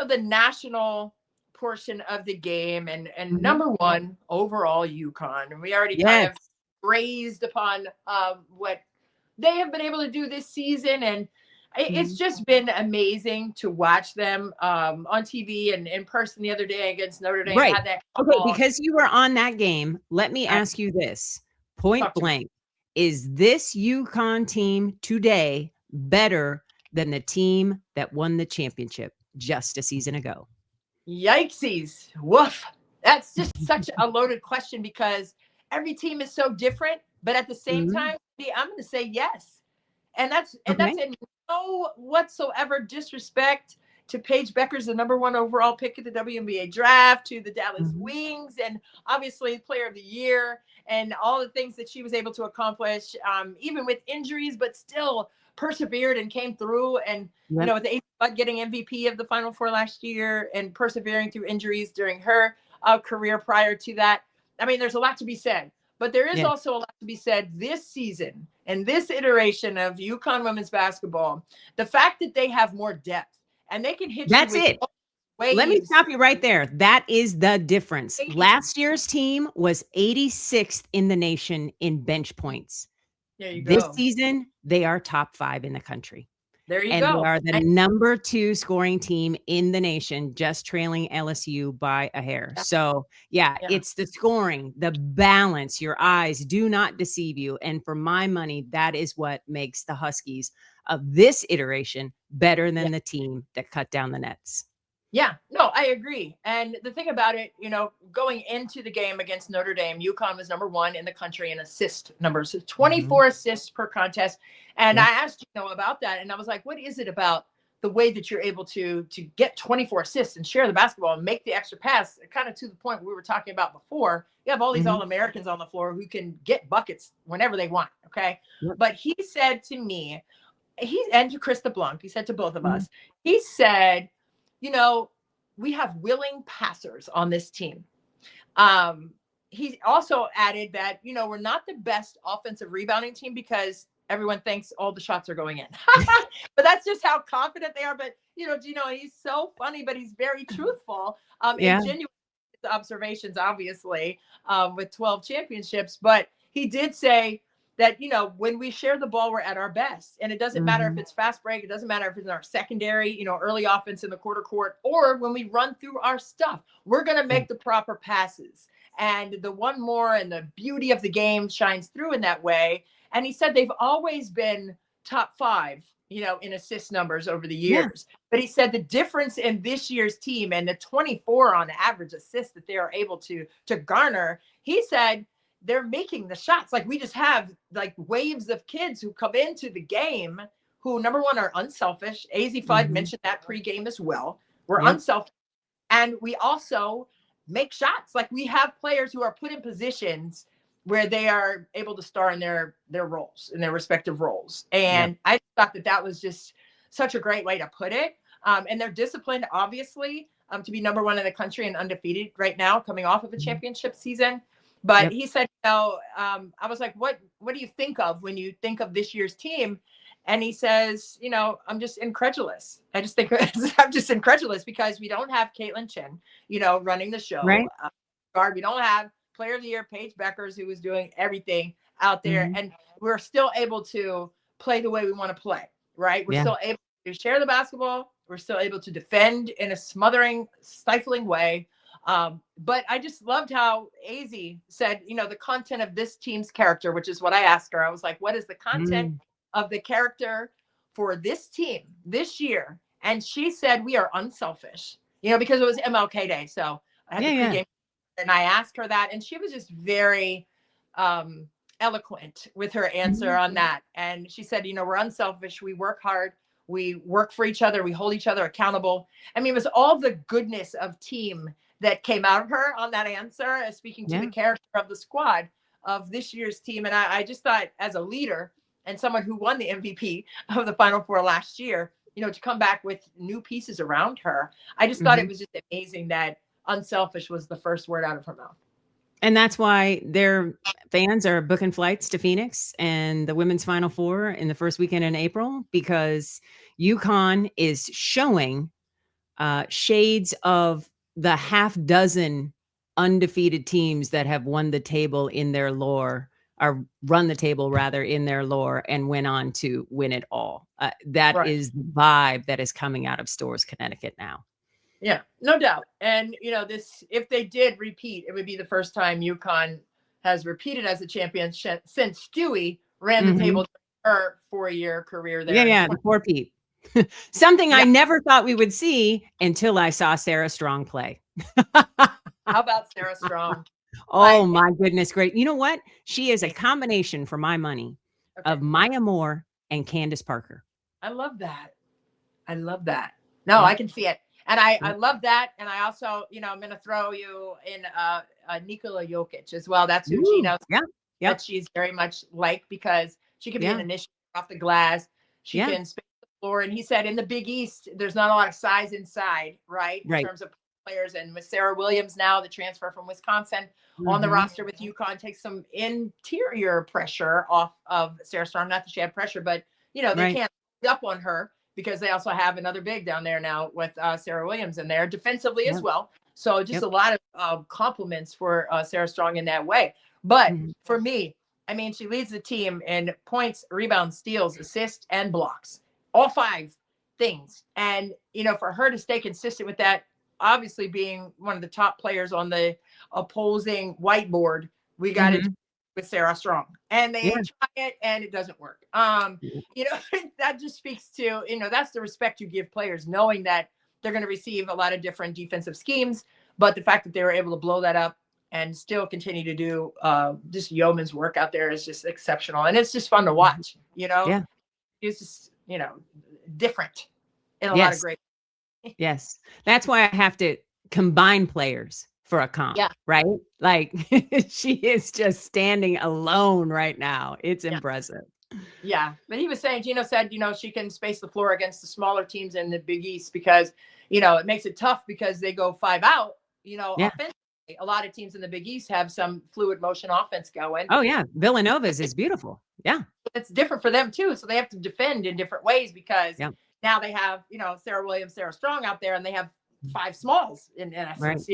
the national portion of the game, and number one overall UConn. And we already kind of raised upon what they have been able to do this season, and it's just been amazing to watch them on TV and in person the other day against Notre Dame. Right. Had that because you were on that game, let me ask you this point blank: is this UConn team today better than the team that won the championship just a season ago? Yikesies. Woof. That's just such a loaded question, because every team is so different, but at the same time, I'm going to say yes. And that's in no whatsoever disrespect to Paige Beckers, the number one overall pick at the WNBA draft, to the Dallas Wings, and obviously player of the year, and all the things that she was able to accomplish, even with injuries, but still persevered and came through. And, with the Butt getting MVP of the Final Four last year and persevering through injuries during her career prior to that. I mean, there's a lot to be said, but there is also a lot to be said this season and this iteration of UConn women's basketball. The fact that they have more depth and they can hit That's you with it. Let me stop you right there. That is the difference. Last year's team was 86th in the nation in bench points. There you go. This season, they are top 5 in the country. There you and go. They are the number 2 scoring team in the nation, just trailing LSU by a hair. So, it's the scoring, the balance. Your eyes do not deceive you. And for my money, that is what makes the Huskies of this iteration better than the team that cut down the nets. Yeah, no, I agree. And the thing about it, going into the game against Notre Dame, UConn was number 1 in the country in assist numbers, 24 assists per contest. And I asked about that, and I was like, what is it about the way that you're able to get 24 assists and share the basketball and make the extra pass? Kind of to the point we were talking about before. You have all these All-Americans on the floor who can get buckets whenever they want. Okay. But he said to me, and to Chris LeBlanc, he said to both of us, he said, we have willing passers on this team. He also added that, we're not the best offensive rebounding team because everyone thinks all the shots are going in. But that's just how confident they are. But, he's so funny, but he's very truthful and genuine observations, obviously, with 12 championships. But he did say that, when we share the ball, we're at our best. And it doesn't matter if it's fast break. It doesn't matter if it's in our secondary, early offense in the quarter court, or when we run through our stuff, we're going to make the proper passes. And the one more and the beauty of the game shines through in that way. And he said they've always been top 5, in assist numbers over the years. But he said the difference in this year's team and the 24 on average assists that they are able to garner, he said, they're making the shots. Like, we just have like waves of kids who come into the game who, number one, are unselfish. AZ Fudd mentioned that pregame as well. We're unselfish. And we also make shots. Like, we have players who are put in positions where they are able to star in their roles, in their respective roles. And I thought that was just such a great way to put it. And they're disciplined, obviously, to be number one in the country and undefeated right now, coming off of a championship season. But he said, I was like, what do you think of when you think of this year's team? And he says, I'm just incredulous. I just think I'm just incredulous because we don't have Caitlin Chen, running the show. Right. We don't have Player of the Year Paige Beckers, who was doing everything out there. And we're still able to play the way we want to play, right? We're still able to share the basketball. We're still able to defend in a smothering, stifling way. But I just loved how Azzi said, the content of this team's character, which is what I asked her. I was like, what is the content of the character for this team this year? And she said, we are unselfish, because it was MLK Day. So I had the pregame and I asked her that, and she was just very eloquent with her answer on that. And she said, we're unselfish. We work hard. We work for each other. We hold each other accountable. I mean, it was all the goodness of team that came out of her on that answer, speaking to the character of the squad of this year's team. And I just thought, as a leader and someone who won the MVP of the Final Four last year, to come back with new pieces around her, I just thought it was just amazing that unselfish was the first word out of her mouth. And that's why their fans are booking flights to Phoenix and the women's Final Four in the first weekend in April, because UConn is showing shades of the half dozen undefeated teams that have won the table in their lore, or run the table rather in their lore, and went on to win it all. That is the vibe that is coming out of Storrs, Connecticut now. Yeah, no doubt. And, if they did repeat, it would be the first time UConn has repeated as a champion since Stewie ran the table her 4-year career there. Yeah, the four-peat. Something I never thought we would see until I saw Sarah Strong play. How about Sarah Strong? Oh, my goodness. Great. You know what? She is a combination, for my money, of Maya Moore and Candace Parker. I love that. No, I can see it. And I love that. And I also, I'm going to throw you in Nikola Jokic as well. That's who Gino that she's very much like, because she can be an initiator off the glass. She can space the floor. And he said in the Big East, there's not a lot of size inside, right? In terms of players. And with Sarah Williams now, the transfer from Wisconsin on the roster with UConn, takes some interior pressure off of Sarah Strong. Not that she had pressure, but, they can't up on her, because they also have another big down there now with Sarah Williams in there defensively as well. So just a lot of compliments for Sarah Strong in that way. But for me, I mean, she leads the team in points, rebounds, steals, assists, and blocks. All 5 things. And, for her to stay consistent with that, obviously being one of the top players on the opposing whiteboard, we got it with Sarah Strong, and they try it and it doesn't work. That just speaks to, that's the respect you give players, knowing that they're going to receive a lot of different defensive schemes, but the fact that they were able to blow that up and still continue to do just yeoman's work out there is just exceptional. And it's just fun to watch, it's just, different in a lot of great. Yes. That's why I have to combine players for a comp, right? Like she is just standing alone right now. It's impressive. Yeah. But he was saying, Gino said, she can space the floor against the smaller teams in the Big East, because, it makes it tough because they go 5 out, offensively. A lot of teams in the Big East have some fluid motion offense going. Oh yeah. Villanova's is beautiful. Yeah. It's different for them too. So they have to defend in different ways, because now they have, Sarah Williams, Sarah Strong out there, and they have 5 smalls in essence,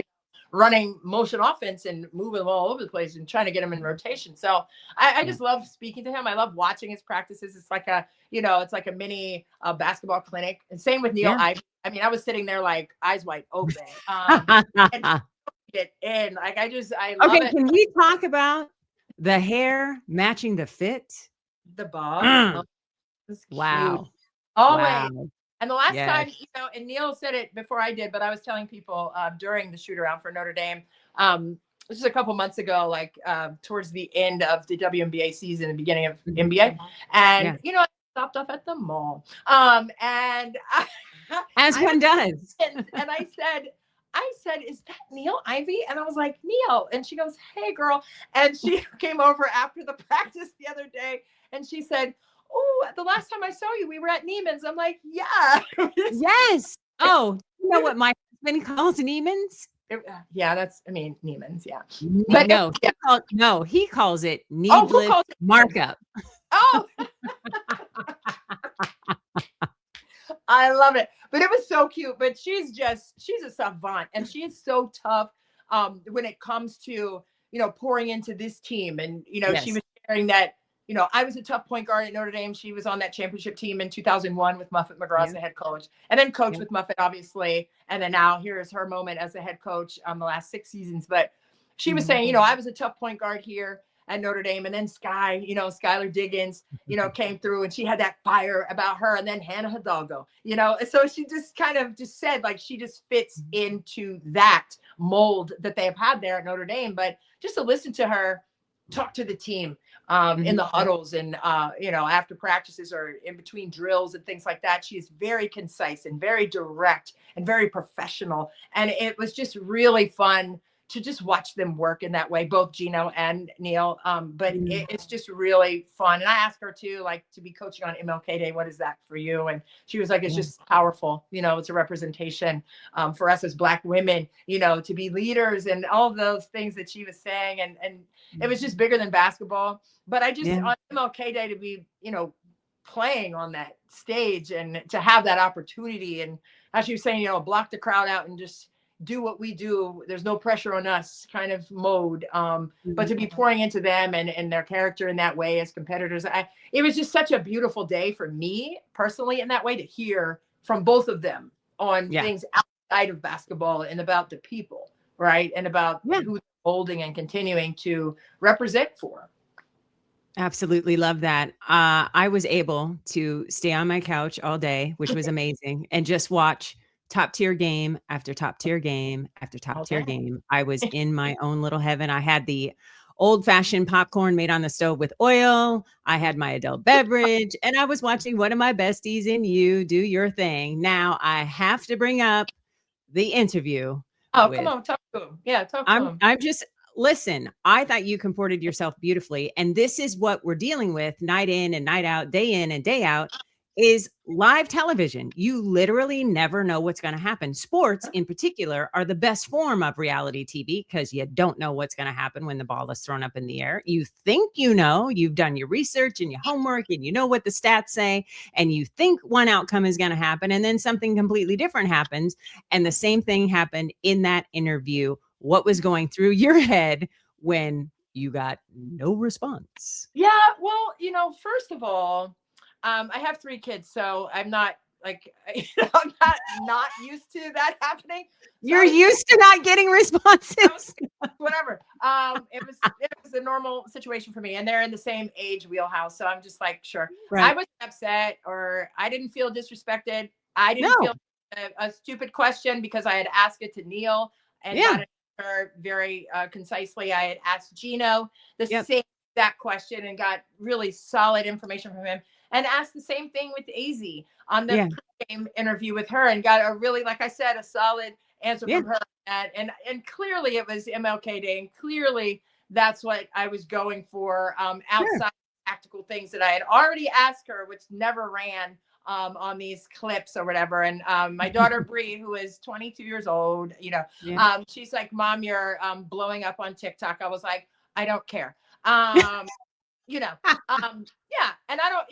running motion offense and moving them all over the place and trying to get them in rotation. So I just love speaking to him. I love watching his practices. It's like it's like a mini basketball clinic. And same with Neil Ivey. I mean, I was sitting there like eyes wide open. And get in. Like I love it. Can we talk about the hair matching the fit? The bob. Wow. Always. Wow. And the last time, and Neil said it before I did, but I was telling people during the shoot around for Notre Dame, this is a couple months ago, like towards the end of the WNBA season, the beginning of NBA. And, I stopped off at the mall. And as one does. And I said, I said, is that Neil Ivy? And I was like, Neil. And she goes, hey, girl. And she came over after the practice the other day and she said, oh, the last time I saw you, we were at Neiman's. I'm like, yeah. Yes. Oh, you know what my husband calls Neiman's? Yeah, Neiman's. Yeah. But But he calls it who needless calls it? markup. Oh, I love it. But it was so cute. But she's a savant and she is so tough when it comes to, pouring into this team. And, she was sharing that, I was a tough point guard at Notre Dame. She was on that championship team in 2001 with Muffet McGraw as the head coach and then coach with Muffet, obviously. And then now here's her moment as the head coach on the last 6 seasons. But she was saying, I was a tough point guard here at Notre Dame. And then Skylar Diggins, came through and she had that fire about her. And then Hannah Hidalgo, so she just kind of just said like she just fits into that mold that they have had there at Notre Dame. But just to listen to her talk to the team in the huddles and, after practices or in between drills and things like that, she is very concise and very direct and very professional. And it was just really fun to just watch them work in that way, both Gino and Neil. But it's just really fun. And I asked her too, like, to be coaching on MLK Day, what is that for you? And she was like, it's just powerful. It's a representation for us as Black women, to be leaders and all of those things that she was saying. And it was just bigger than basketball. But I just, on MLK Day, to be, playing on that stage and to have that opportunity. And as she was saying, block the crowd out and just do what we do. There's no pressure on us kind of mode. But to be pouring into them and their character in that way as competitors, it was just such a beautiful day for me personally in that way to hear from both of them on things outside of basketball and about the people, right? And about who they're holding and continuing to represent for. Absolutely love that. I was able to stay on my couch all day, which was amazing, and just watch top tier game after top tier game after top tier game. I was in my own little heaven. I had the old fashioned popcorn made on the stove with oil. I had my adult beverage and I was watching one of my besties and you do your thing. Now I have to bring up the interview. Oh, come on. Talk to him. Yeah. Talk to him. I'm just, listen, I thought you comported yourself beautifully. And this is what we're dealing with night in and night out, day in and day out. Is live television. You literally never know what's going to happen. Sports in particular are the best form of reality TV because you don't know what's going to happen when the ball is thrown up in the air. You think you've done your research and your homework and you know what the stats say and you think one outcome is going to happen and then something completely different happens. And the same thing happened in that interview. What was going through your head when you got no response? Yeah, well, first of all, I have 3 kids, so I'm not like, I'm not used to that happening. So you're used to not getting responses. Whatever. It was a normal situation for me, and they're in the same age wheelhouse. So I'm just like, sure. Right. I wasn't upset or I didn't feel disrespected. I didn't feel a stupid question because I had asked it to Neil and got it very concisely. I had asked Gino the same exact question and got really solid information from him. And asked the same thing with AZ on the pregame interview with her and got a really, like I said, a solid answer from her. And clearly it was MLK Day. And clearly that's what I was going for outside tactical things that I had already asked her, which never ran on these clips or whatever. And my daughter, Bree, who is 22 years old, she's like, Mom, you're blowing up on TikTok. I was like, I don't care. And I don't,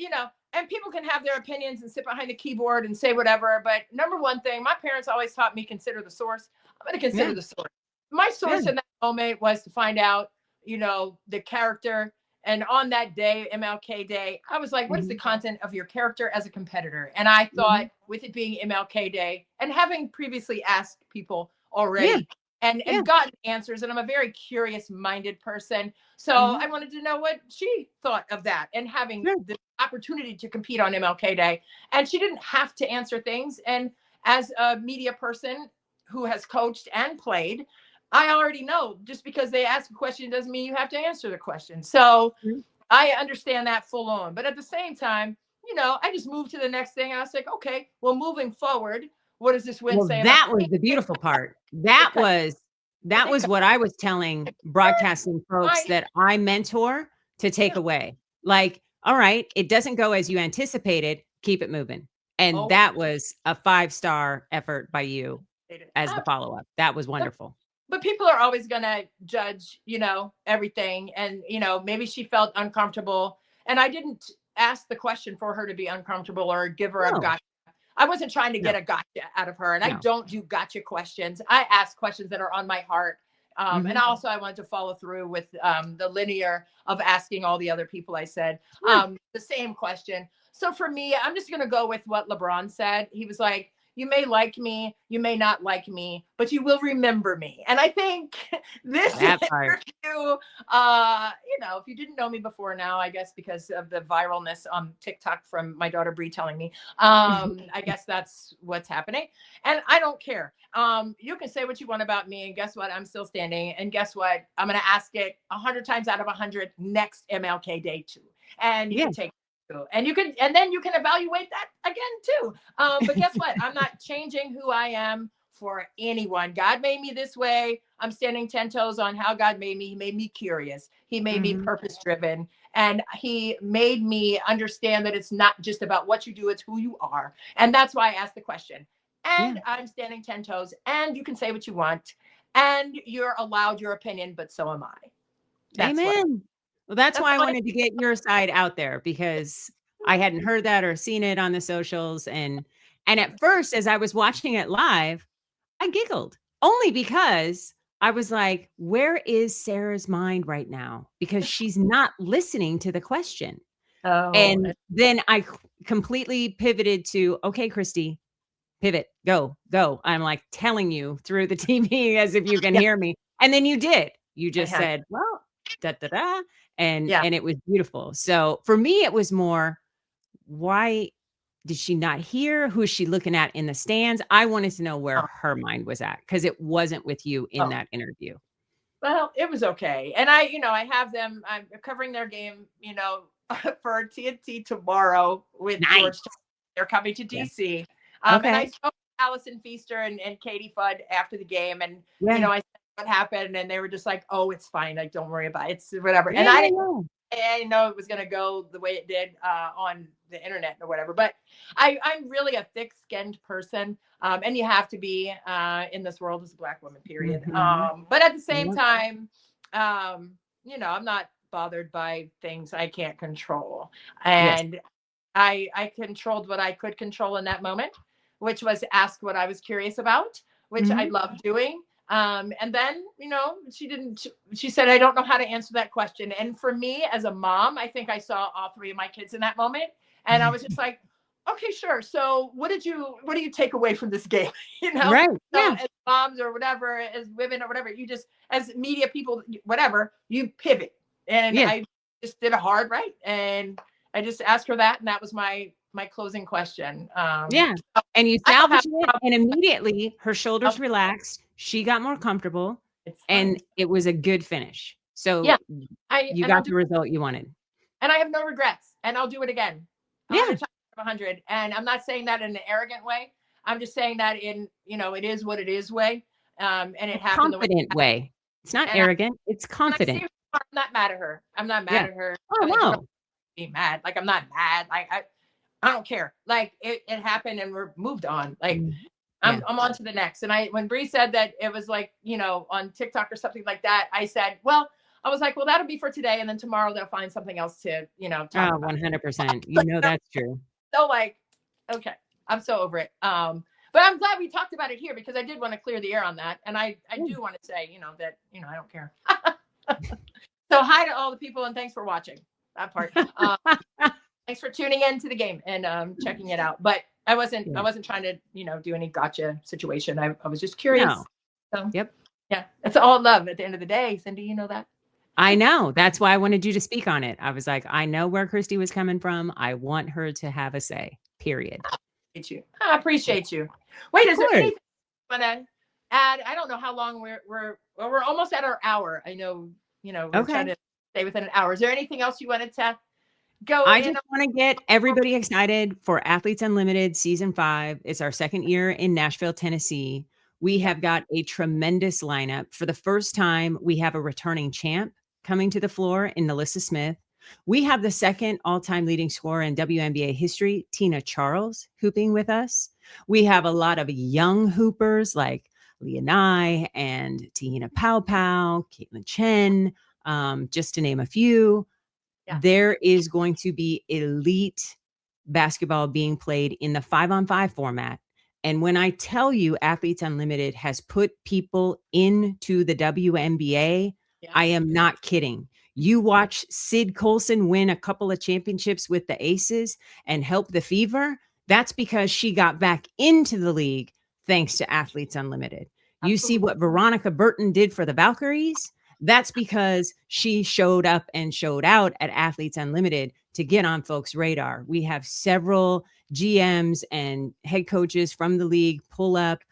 and people can have their opinions and sit behind the keyboard and say whatever. But number one thing, my parents always taught me, consider the source. I'm going to consider the source. My source in that moment was to find out, the character. And on that day, MLK Day, I was like, what is the content of your character as a competitor? And I thought with it being MLK Day and having previously asked people already, and gotten answers. And I'm a very curious minded person. So I wanted to know what she thought of that and having the opportunity to compete on MLK Day. And she didn't have to answer things. And as a media person who has coached and played, I already know just because they ask a question doesn't mean you have to answer the question. So I understand that full on. But at the same time, I just moved to the next thing. I was like, okay, well, moving forward, what does this win Well, say about that was the beautiful part. That was what I was telling broadcasting folks I that I mentor to take away. Like, all right, it doesn't go as you anticipated, keep it moving. And oh, that was a 5-star effort by you as the uh, follow-up. That was wonderful. but people are always going to judge, everything. And, maybe she felt uncomfortable. And I didn't ask the question for her to be uncomfortable or give her a No, gotcha. I wasn't trying to no, get a gotcha out of her. And I no. don't do gotcha questions. I ask questions that are on my heart. And Mhm. also, I wanted to follow through with the linear of asking all the other people I said Sure. the same question. So for me, I'm just going to go with what LeBron said. He was like, you may like me, you may not like me, but you will remember me. And I think this That part. interview, if you didn't know me before now, I guess because of the viralness on TikTok from my daughter Bree telling me, I guess that's what's happening. And I don't care. You can say what you want about me, and guess what? I'm still standing. And guess what? I'm going to ask it 100 times out of 100 next MLK Day too. And you Yeah. can take and then you can evaluate that again too. But guess what? I'm not changing who I am for anyone. God made me this way. I'm standing 10 toes on how God made me. He made me curious. He made me Mhm. purpose driven. And he made me understand that it's not just about what you do, it's who you are. And that's why I asked the question. Yeah. And I'm standing 10 toes, and you can say what you want, and you're allowed your opinion, but so am I. That's what Amen. Well, that's that's why I all I wanted to get your side out there because I hadn't heard that or seen it on the socials. And at first, as I was watching it live, I giggled only because I was like, where is Sarah's mind right now? Because she's not listening to the question. oh And then I completely pivoted to, okay, Christy, pivot, go, go. I'm like telling you through the TV as if you can yeah, hear me. And then you did. You I just had said, well, da da da. And yeah. and it was beautiful. So for me, it was more, why did she not hear? Who's she looking at in the stands? I wanted to know where Oh, her mind was at because it wasn't with you in oh. that interview. Well, it was okay. And I have them, I'm covering their game, for TNT tomorrow with Nice. George. They're coming to Yeah. DC. And I Okay. spoke to Allison Feaster and Katie Fudd after the game. And, Yeah. I said what happened. And they were just like, oh, it's fine. Like, don't worry about it. It's whatever. Yeah. And Yeah. Yeah. I didn't know it was going to go the way it did on the internet or whatever. But I'm really a thick-skinned person, and you have to be in this world as a Black woman. Period. Mhm. But at the same Yep. time, I'm not bothered by things I can't control, Yes. and I controlled what I could control in that moment, which was ask what I was curious about, which I Mhm. love doing. And then, she said, I don't know how to answer that question. And for me as a mom, I think I saw all three of my kids in that moment. And I was just like, okay, sure. So what do you take away from this game? you know? Right. So Yeah. as moms or whatever, as women or whatever, you just, as media people, whatever, you pivot. And Yeah. I just did a hard right. And I just asked her that. And that was my closing question. Yeah. And you I don't have salvaged a it, problem. and immediately her shoulders Of relaxed. She got more comfortable, It's and fine. it was a good finish. Yeah. So you I'll got do, the result you wanted. and I have no regrets, and I'll do it again, 100 Yeah. times out of 100. And I'm not saying that in an arrogant way. I'm just saying that in, it is what it is way. And A it happened the way confident it happened. way. It's not And arrogant, it's when I see confident. her, I'm not mad at her. I'm not Yeah. mad at her. Oh, You don't no. be mad. Like, I'm not mad. Like, I don't care. Like, it happened and we're moved on. Like, Mm. Yeah. I'm on to the next. And when Bree said that it was like, on TikTok or something like that, I said, well, I was like, well, that'll be for today. And then tomorrow they'll find something else to, talk Oh, about. 100%. You know that's true. So like, okay, I'm so over it. But I'm glad we talked about it here because I did want to clear the air on that. And I do want to say, that, I don't care. So hi to all the people and thanks for watching that part. Thanks for tuning in to the game and checking it out. But I wasn't Yeah. trying to, do any gotcha situation. I was just curious. No. So Yep. yeah, it's all love at the end of the day. Cindy, you know that. I know. That's why I wanted you to speak on it. I was like, I know where Christy was coming from. I want her to have a say. Period. I appreciate you. Wait, Of is there course. anything you want to add? I don't know how long we're almost at our hour. I know, we're Okay. trying to stay within an hour. Is there anything else you wanted to go I in. just want to get everybody excited for Athletes Unlimited Season 5. It's our second year in Nashville, Tennessee. We have got a tremendous lineup. For the first time, we have a returning champ coming to the floor in Nalissa Smith. We have the second all-time leading scorer in WNBA history, Tina Charles, hooping with us. We have a lot of young hoopers like Leah Nye and Tahina Pau, Caitlin Chen, just to name a few. Yeah. There is going to be elite basketball being played in the 5-on-5 format. And when I tell you Athletes Unlimited has put people into the WNBA, I am not kidding. You watch Sid Colson win a couple of championships with the Aces and help the Fever. That's because she got back into the league thanks to Athletes Unlimited. You see what Veronica Burton did for the Valkyries. That's because she showed up and showed out at Athletes Unlimited to get on folks' radar. We have several GMs and head coaches from the league pull up.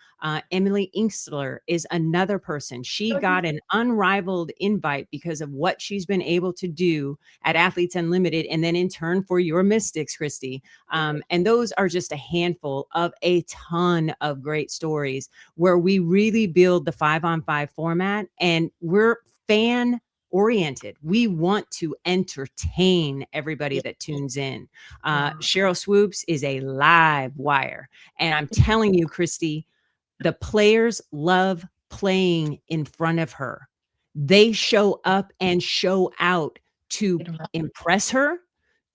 Emily Inkstler is another person. She got an unrivaled invite because of what she's been able to do at Athletes Unlimited, and then in turn for your Mystics, Christy. And those are just a handful of a ton of great stories where we really build the 5-on-5 format, and we're fan oriented. We want to entertain everybody that tunes in. Cheryl Swoops is a live wire. And I'm telling you, Christy, the players love playing in front of her. They show up and show out to impress her,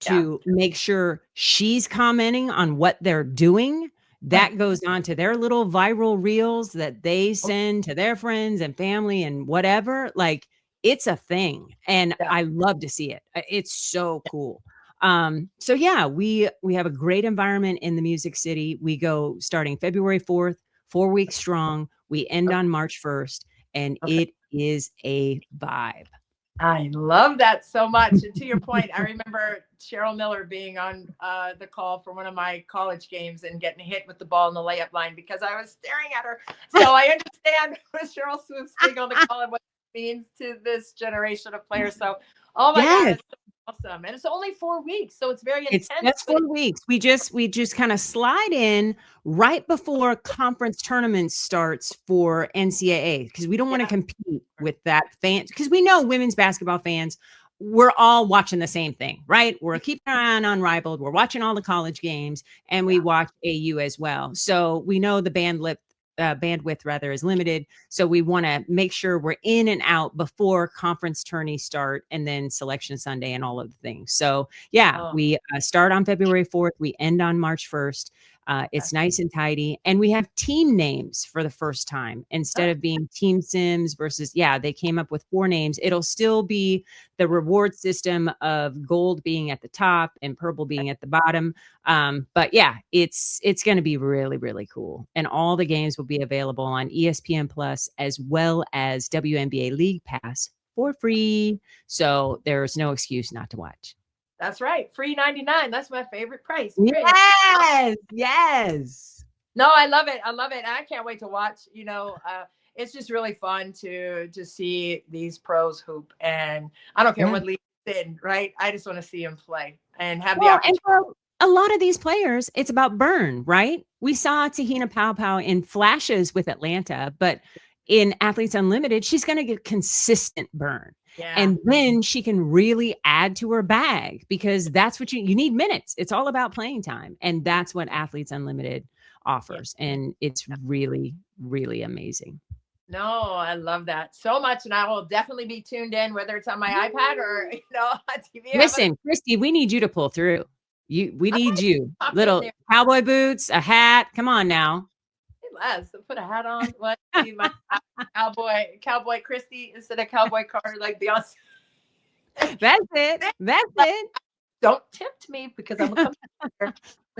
to make sure she's commenting on what they're doing. That goes on to their little viral reels that they send to their friends and family and whatever. Like, it's a thing. And I love to see it. It's so cool. So yeah, we have a great environment in the Music City. We go starting February 4th, 4 weeks strong. We end on March 1st, and it is a vibe. I love that so much. And to your point, I remember Cheryl Miller being on the call for one of my college games and getting hit with the ball in the layup line because I was staring at her. So I understand what Cheryl Swoops being on the call and what it means to this generation of players. So, oh my God, it's awesome. And it's only 4 weeks, so it's very intense. It's just 4 weeks. We just kind of slide in right before conference tournament starts for NCAA because we don't want to compete with that fan, because we know women's basketball fans, we're all watching the same thing, right? We're keeping our eye on Unrivaled. We're watching all the college games, and we watch AU as well. So we know the bandwidth rather is limited. So we want to make sure we're in and out before conference tourneys start, and then Selection Sunday and all of the things. So yeah, we start on February 4th. We end on March 1st. It's nice and tidy. And we have team names for the first time instead of being Team Sims versus, they came up with 4 names. It'll still be the reward system of gold being at the top and purple being at the bottom. But yeah, it's going to be really, really cool. And all the games will be available on ESPN Plus as well as WNBA League Pass for free. So there's no excuse not to watch. That's right. Free 99. That's my favorite price. Yes. No, I love it. I love it. I can't wait to watch. It's just really fun to see these pros hoop. And I don't care what league it's in, right? I just want to see them play and have the opportunity. And for a lot of these players, it's about burn, right? We saw Tahina Pau in flashes with Atlanta, but in Athletes Unlimited, she's going to get consistent burn. And then she can really add to her bag because that's what you need minutes. It's all about playing time. And that's what Athletes Unlimited offers. And it's really, really amazing. No, I love that so much. And I will definitely be tuned in, whether it's on my iPad or, on TV. Listen, Christy, we need you to pull through. We need you. Little cowboy boots, a hat. Come on now. Put a hat on. What? My cowboy Christy instead of cowboy Carter like Beyonce. That's it. That's it. Don't tempt me because I'm a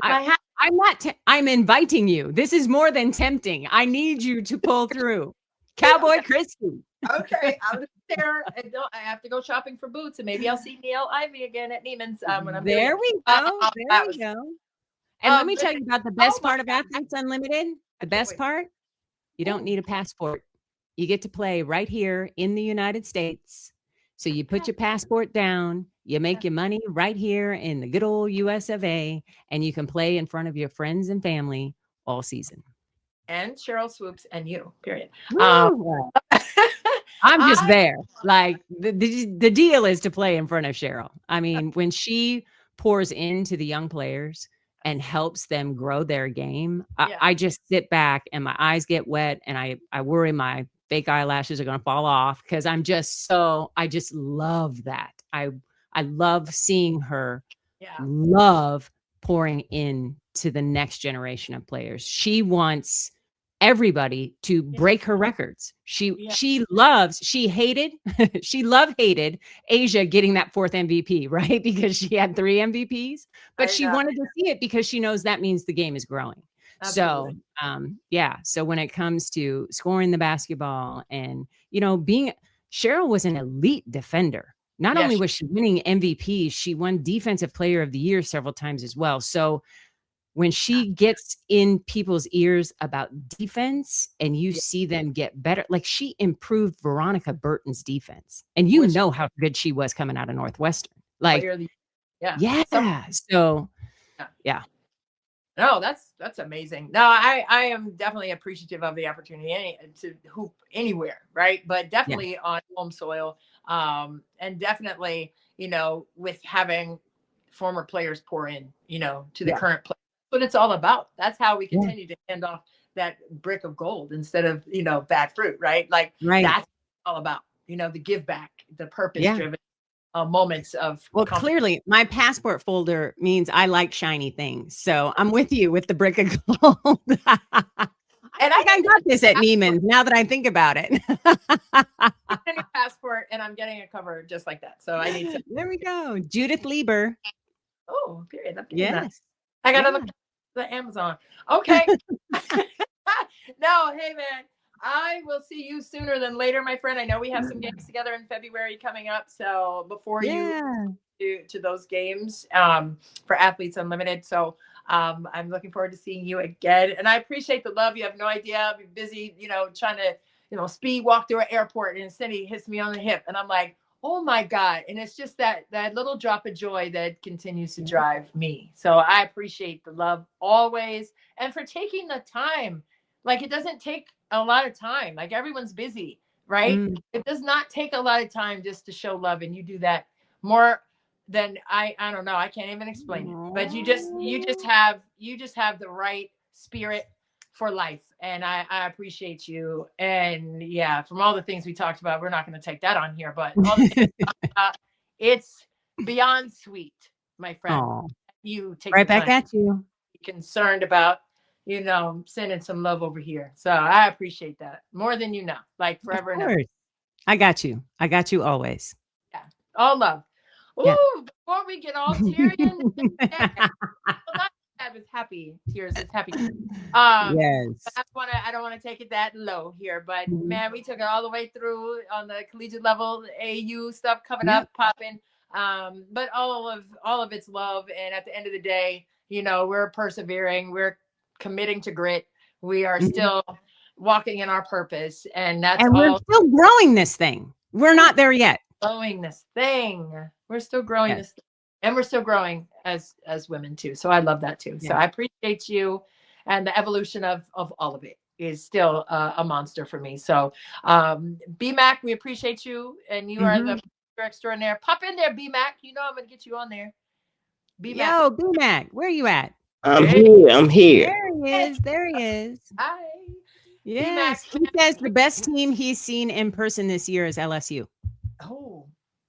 I'm not. I'm inviting you. This is more than tempting. I need you to pull through, Cowboy Christy. Okay, I'll just there. I have to go shopping for boots, and maybe I'll see Neil Ivy again at Neiman's when I'm there. We go. There we go. And let me tell you about the best part of Athletes Unlimited. The best part, you don't need a passport. You get to play right here in the United States. So you put your passport down, You make your money right here in the good old US of A, and you can play in front of your friends and family all season. And Cheryl Swoops and you, period. Woo! I'm just I there. Like the deal is to play in front of Cheryl. I mean, when she pours into the young players and helps them grow their game, Yeah. I just sit back and my eyes get wet and I worry my fake eyelashes are going to fall off because I just love that. I love seeing her yeah. love pouring in to the next generation of players. She wants everybody to break her records. She hated Asia getting that 4th MVP, right? Because she had 3 MVPs, but she wanted to see it because she knows that means the game is growing. Absolutely. So, so when it comes to scoring the basketball and, Cheryl was an elite defender. Not only was she winning MVPs, she won Defensive Player of the Year several times as well. So when she gets in people's ears about defense and you see them get better, like she improved Veronica Burton's defense. And know how good she was coming out of Northwestern. Like, So, yeah. No, that's amazing. No, I am definitely appreciative of the opportunity to hoop anywhere, right? But definitely on home soil. And definitely, with having former players pour in, to the current play. What it's all about. That's how we continue to hand off that brick of gold instead of, bad fruit, right? Like that's all about, the give back, the purpose driven moments of. Clearly my passport folder means I like shiny things. So I'm with you with the brick of gold. And I got this at Neiman's now that I think about it. I'm getting a passport and I'm getting a cover just like that. So I need to. There we go. Judith Lieber. Oh, period. Yes. I got to look at the Amazon. Okay. No, hey man, I will see you sooner than later, my friend. I know we have some games together in February coming up. So before you to those games for Athletes Unlimited. So I'm looking forward to seeing you again. And I appreciate the love. You have no idea. I'll be busy, trying to, speed walk through an airport and Cindy hits me on the hip. And I'm like, oh my God. And it's just that little drop of joy that continues to drive me. So I appreciate the love always. And for taking the time, like it doesn't take a lot of time. Like everyone's busy, right? It does not take a lot of time just to show love. And you do that more than I don't know. I can't even explain it, but you just have the right spirit for life. And I appreciate you. And yeah, from all the things we talked about, we're not going to take that on here, but all the things we talked about, it's beyond sweet, my friend. Aww. You take right back at you. Concerned about, sending some love over here. So I appreciate that more than like forever and ever. I got you. I got you always. Yeah. All love. Ooh, before we get all teary it's happy tears. It's happy. Yes. I don't want to take it that low here, but man, we took it all the way through on the collegiate level, AU stuff coming up, popping. But all of it's love. And at the end of the day, we're persevering. We're committing to grit. We are still walking in our purpose. And we're still growing this thing. We're not there yet. Growing this thing. We're still growing this thing. And we're still growing as women too. So I love that too. So I appreciate you, and the evolution of all of it is still a monster for me. So BMAC, we appreciate you, and you are the extraordinaire. Pop in there, BMAC. I'm gonna get you on there. BMAC. Yo, BMAC, where are you at? I'm here. There he is. Hi. Yes. BMAC. He says the best team he's seen in person this year is LSU. Oh.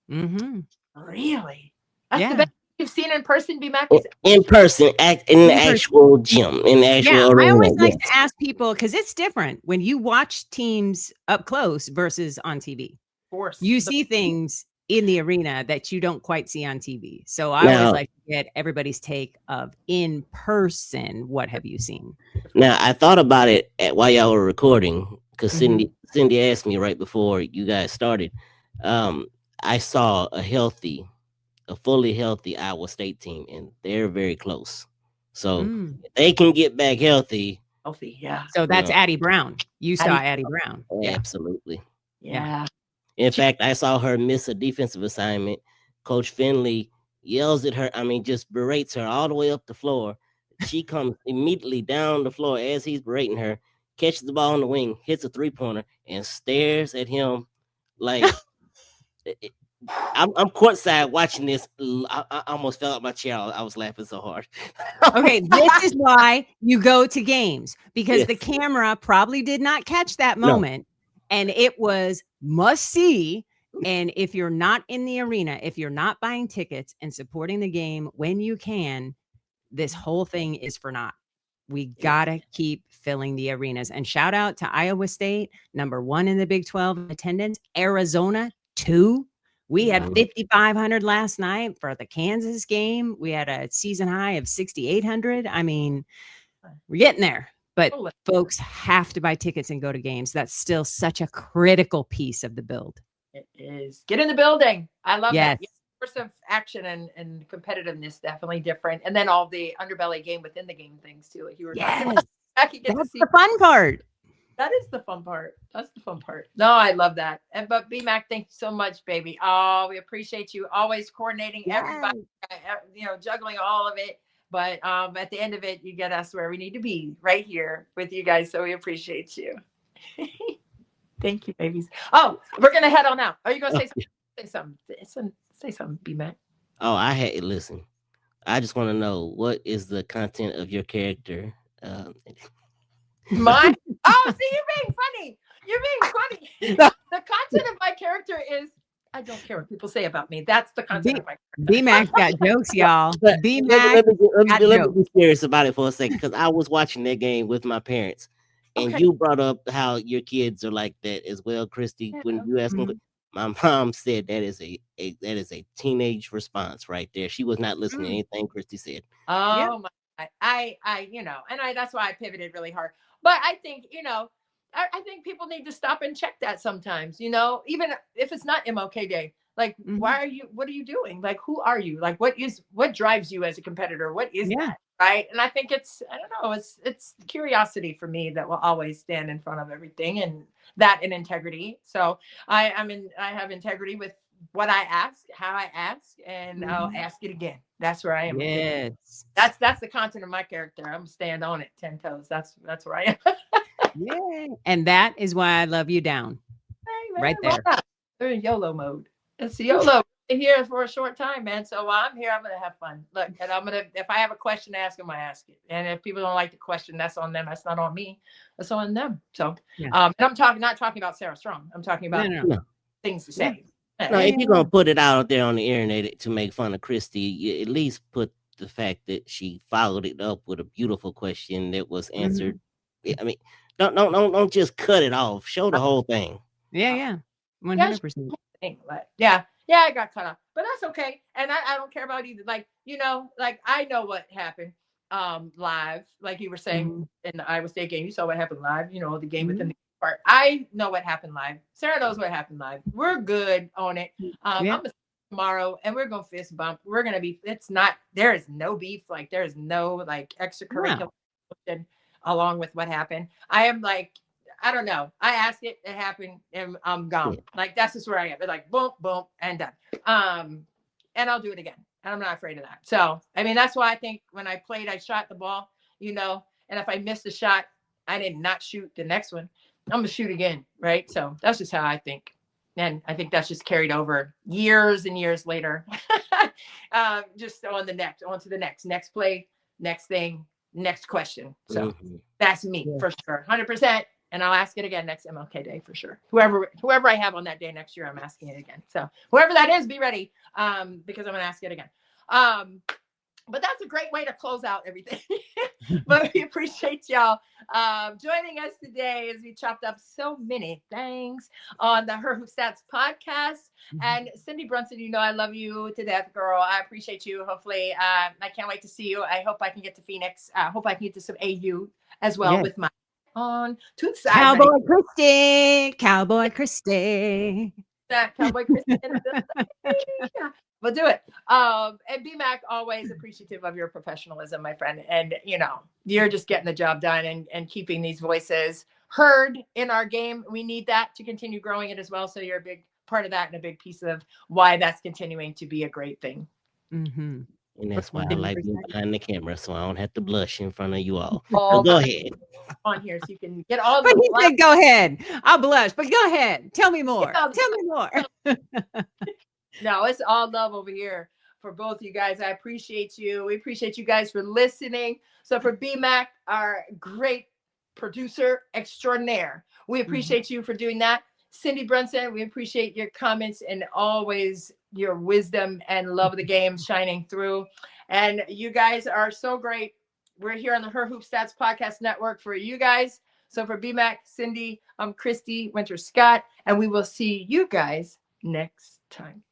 Really? That's the best you've seen in person, BMAC? In person, in the actual gym, in the actual arena. I always like to ask people, because it's different when you watch teams up close versus on TV. Of course. You see things in the arena that you don't quite see on TV. So I always like to get everybody's take of in person. What have you seen? Now, I thought about it while y'all were recording, because Cindy asked me right before you guys started. I saw a fully healthy Iowa State team, and they're very close. So if they can get back healthy. So that's Addie Brown. You saw Addie Brown. Absolutely. Yeah. In fact, I saw her miss a defensive assignment. Coach Finley yells at her. I mean, just berates her all the way up the floor. She comes immediately down the floor as he's berating her, catches the ball on the wing, hits a 3-pointer, and stares at him like I'm courtside watching this. I almost fell out my chair. I was laughing so hard. Okay, this is why you go to games, because Yes. the camera probably did not catch that No. moment, and it was must see. And if you're not in the arena, if you're not buying tickets and supporting the game when you can, this whole thing is for naught. We gotta keep filling the arenas. And shout out to Iowa State, #1 in the Big 12 in attendance. Arizona 2. We had Mhm. 5,500 last night for the Kansas game. We had a season high of 6,800. I mean, we're getting there. But Oh, folks have to buy tickets and go to games. That's still such a critical piece of the build. it is. Get in the building. I love Yes. that. Force of action and competitiveness, definitely different. And then all the underbelly game within the game things too, like you were talking Yes. about. I can get to That's see the fun part. that is the fun part. That's the fun part. No, I love that. And but B-Mac, thank you so much, baby. Oh, we appreciate you always coordinating everybody, juggling all of it. But at the end of it, you get us where we need to be, right here with you guys. So we appreciate you. Thank you, babies. Oh, we're gonna head on out. Are you gonna say something? Say something, B-Mac. Oh, listen. I just want to know, what is the content of your character? Mine? Oh, see, you're being funny. You're being funny. The content of my character is, I don't care what people say about me. That's the content of my character. B-Mac got jokes, y'all. But B-Mac. let me be serious about it for a second, because I was watching that game with my parents, and Okay. you brought up how your kids are like that as well, Christy. When you asked them, my mom said that is a teenage response right there. She was not listening to anything Christy said. Oh my! I that's why I pivoted really hard. But I think I think people need to stop and check that sometimes. Even if it's not MLK Day, like why are you? What are you doing? Like who are you? Like what drives you as a competitor? What is that? Right? And I think it's curiosity for me that will always stand in front of everything, and that and integrity. So I have integrity with what I ask, how I ask, and I'll ask it again. That's where I am. Yes. That's the content of my character. I'm stand on it 10 toes. That's where I am. Yeah. And that is why I love you down. Hey, man, right there. They're in YOLO mode. It's YOLO. We're here for a short time, man. So while I'm here, I'm gonna have fun. Look, and if I have a question to ask them, I ask it. And if people don't like the question, that's on them. That's not on me. That's on them. So and I'm not talking about Sarah Strong. I'm talking about things to say. No, if you're gonna put it out there on the internet to make fun of Christy, you at least put the fact that she followed it up with a beautiful question that was answered. I mean, don't just cut it off. Show the whole thing. Yeah, 100%. Yeah, I got cut off, but that's okay. And I don't care about either. Like I know what happened live, like you were saying in the Iowa State game. You saw what happened live. The game within the part. I know what happened live. Sarah knows what happened live. We're good on it. I'm gonna tomorrow, and we're gonna fist bump. We're gonna be. There is no beef. Like there is no like extracurricular along with what happened. I am like, I don't know. I asked it happened, and I'm gone. Like that's just where I am. It's like boom, boom, and done. And I'll do it again. And I'm not afraid of that. So I mean, that's why I think when I played, I shot the ball, and if I missed a shot, I did not shoot the next one. I'm gonna shoot again, right? So that's just how I think, and I think that's just carried over years and years later. Just on to the next play, next thing, next question. So that's me for sure, 100%. And I'll ask it again next MLK Day for sure. Whoever I have on that day next year, I'm asking it again. So whoever that is, be ready, because I'm gonna ask it again. But that's a great way to close out everything. But we appreciate y'all joining us today as we chopped up so many things on the Her Hoop Stats podcast. And Cindy Brunson, I love you to death, girl. I appreciate you. Hopefully, I can't wait to see you. I hope I can get to Phoenix. I hope I can get to some AU as well with my on to the side. Cowboy Christy. Cowboy Christy. We'll do it. And B-Mac, always appreciative of your professionalism, my friend. And, you're just getting the job done and keeping these voices heard in our game. We need that to continue growing it as well. So you're a big part of that and a big piece of why that's continuing to be a great thing. Mm-hmm. And that's why I like being 100%. behind the camera, so I don't have to blush in front of you all. All So go the- ahead. on here so you can get all But the he said, "Go ahead." I'll blush, but go ahead. Tell me more. Yeah. Tell me more. No, it's all love over here for both you guys. I appreciate you. We appreciate you guys for listening. So for BMAC, our great producer extraordinaire, we appreciate you for doing that. Cindy Brunson, we appreciate your comments and always your wisdom and love of the game shining through. And you guys are so great. We're here on the Her Hoop Stats Podcast Network for you guys. So for BMAC, Cindy, I'm Christy Winter Scott, and we will see you guys next time.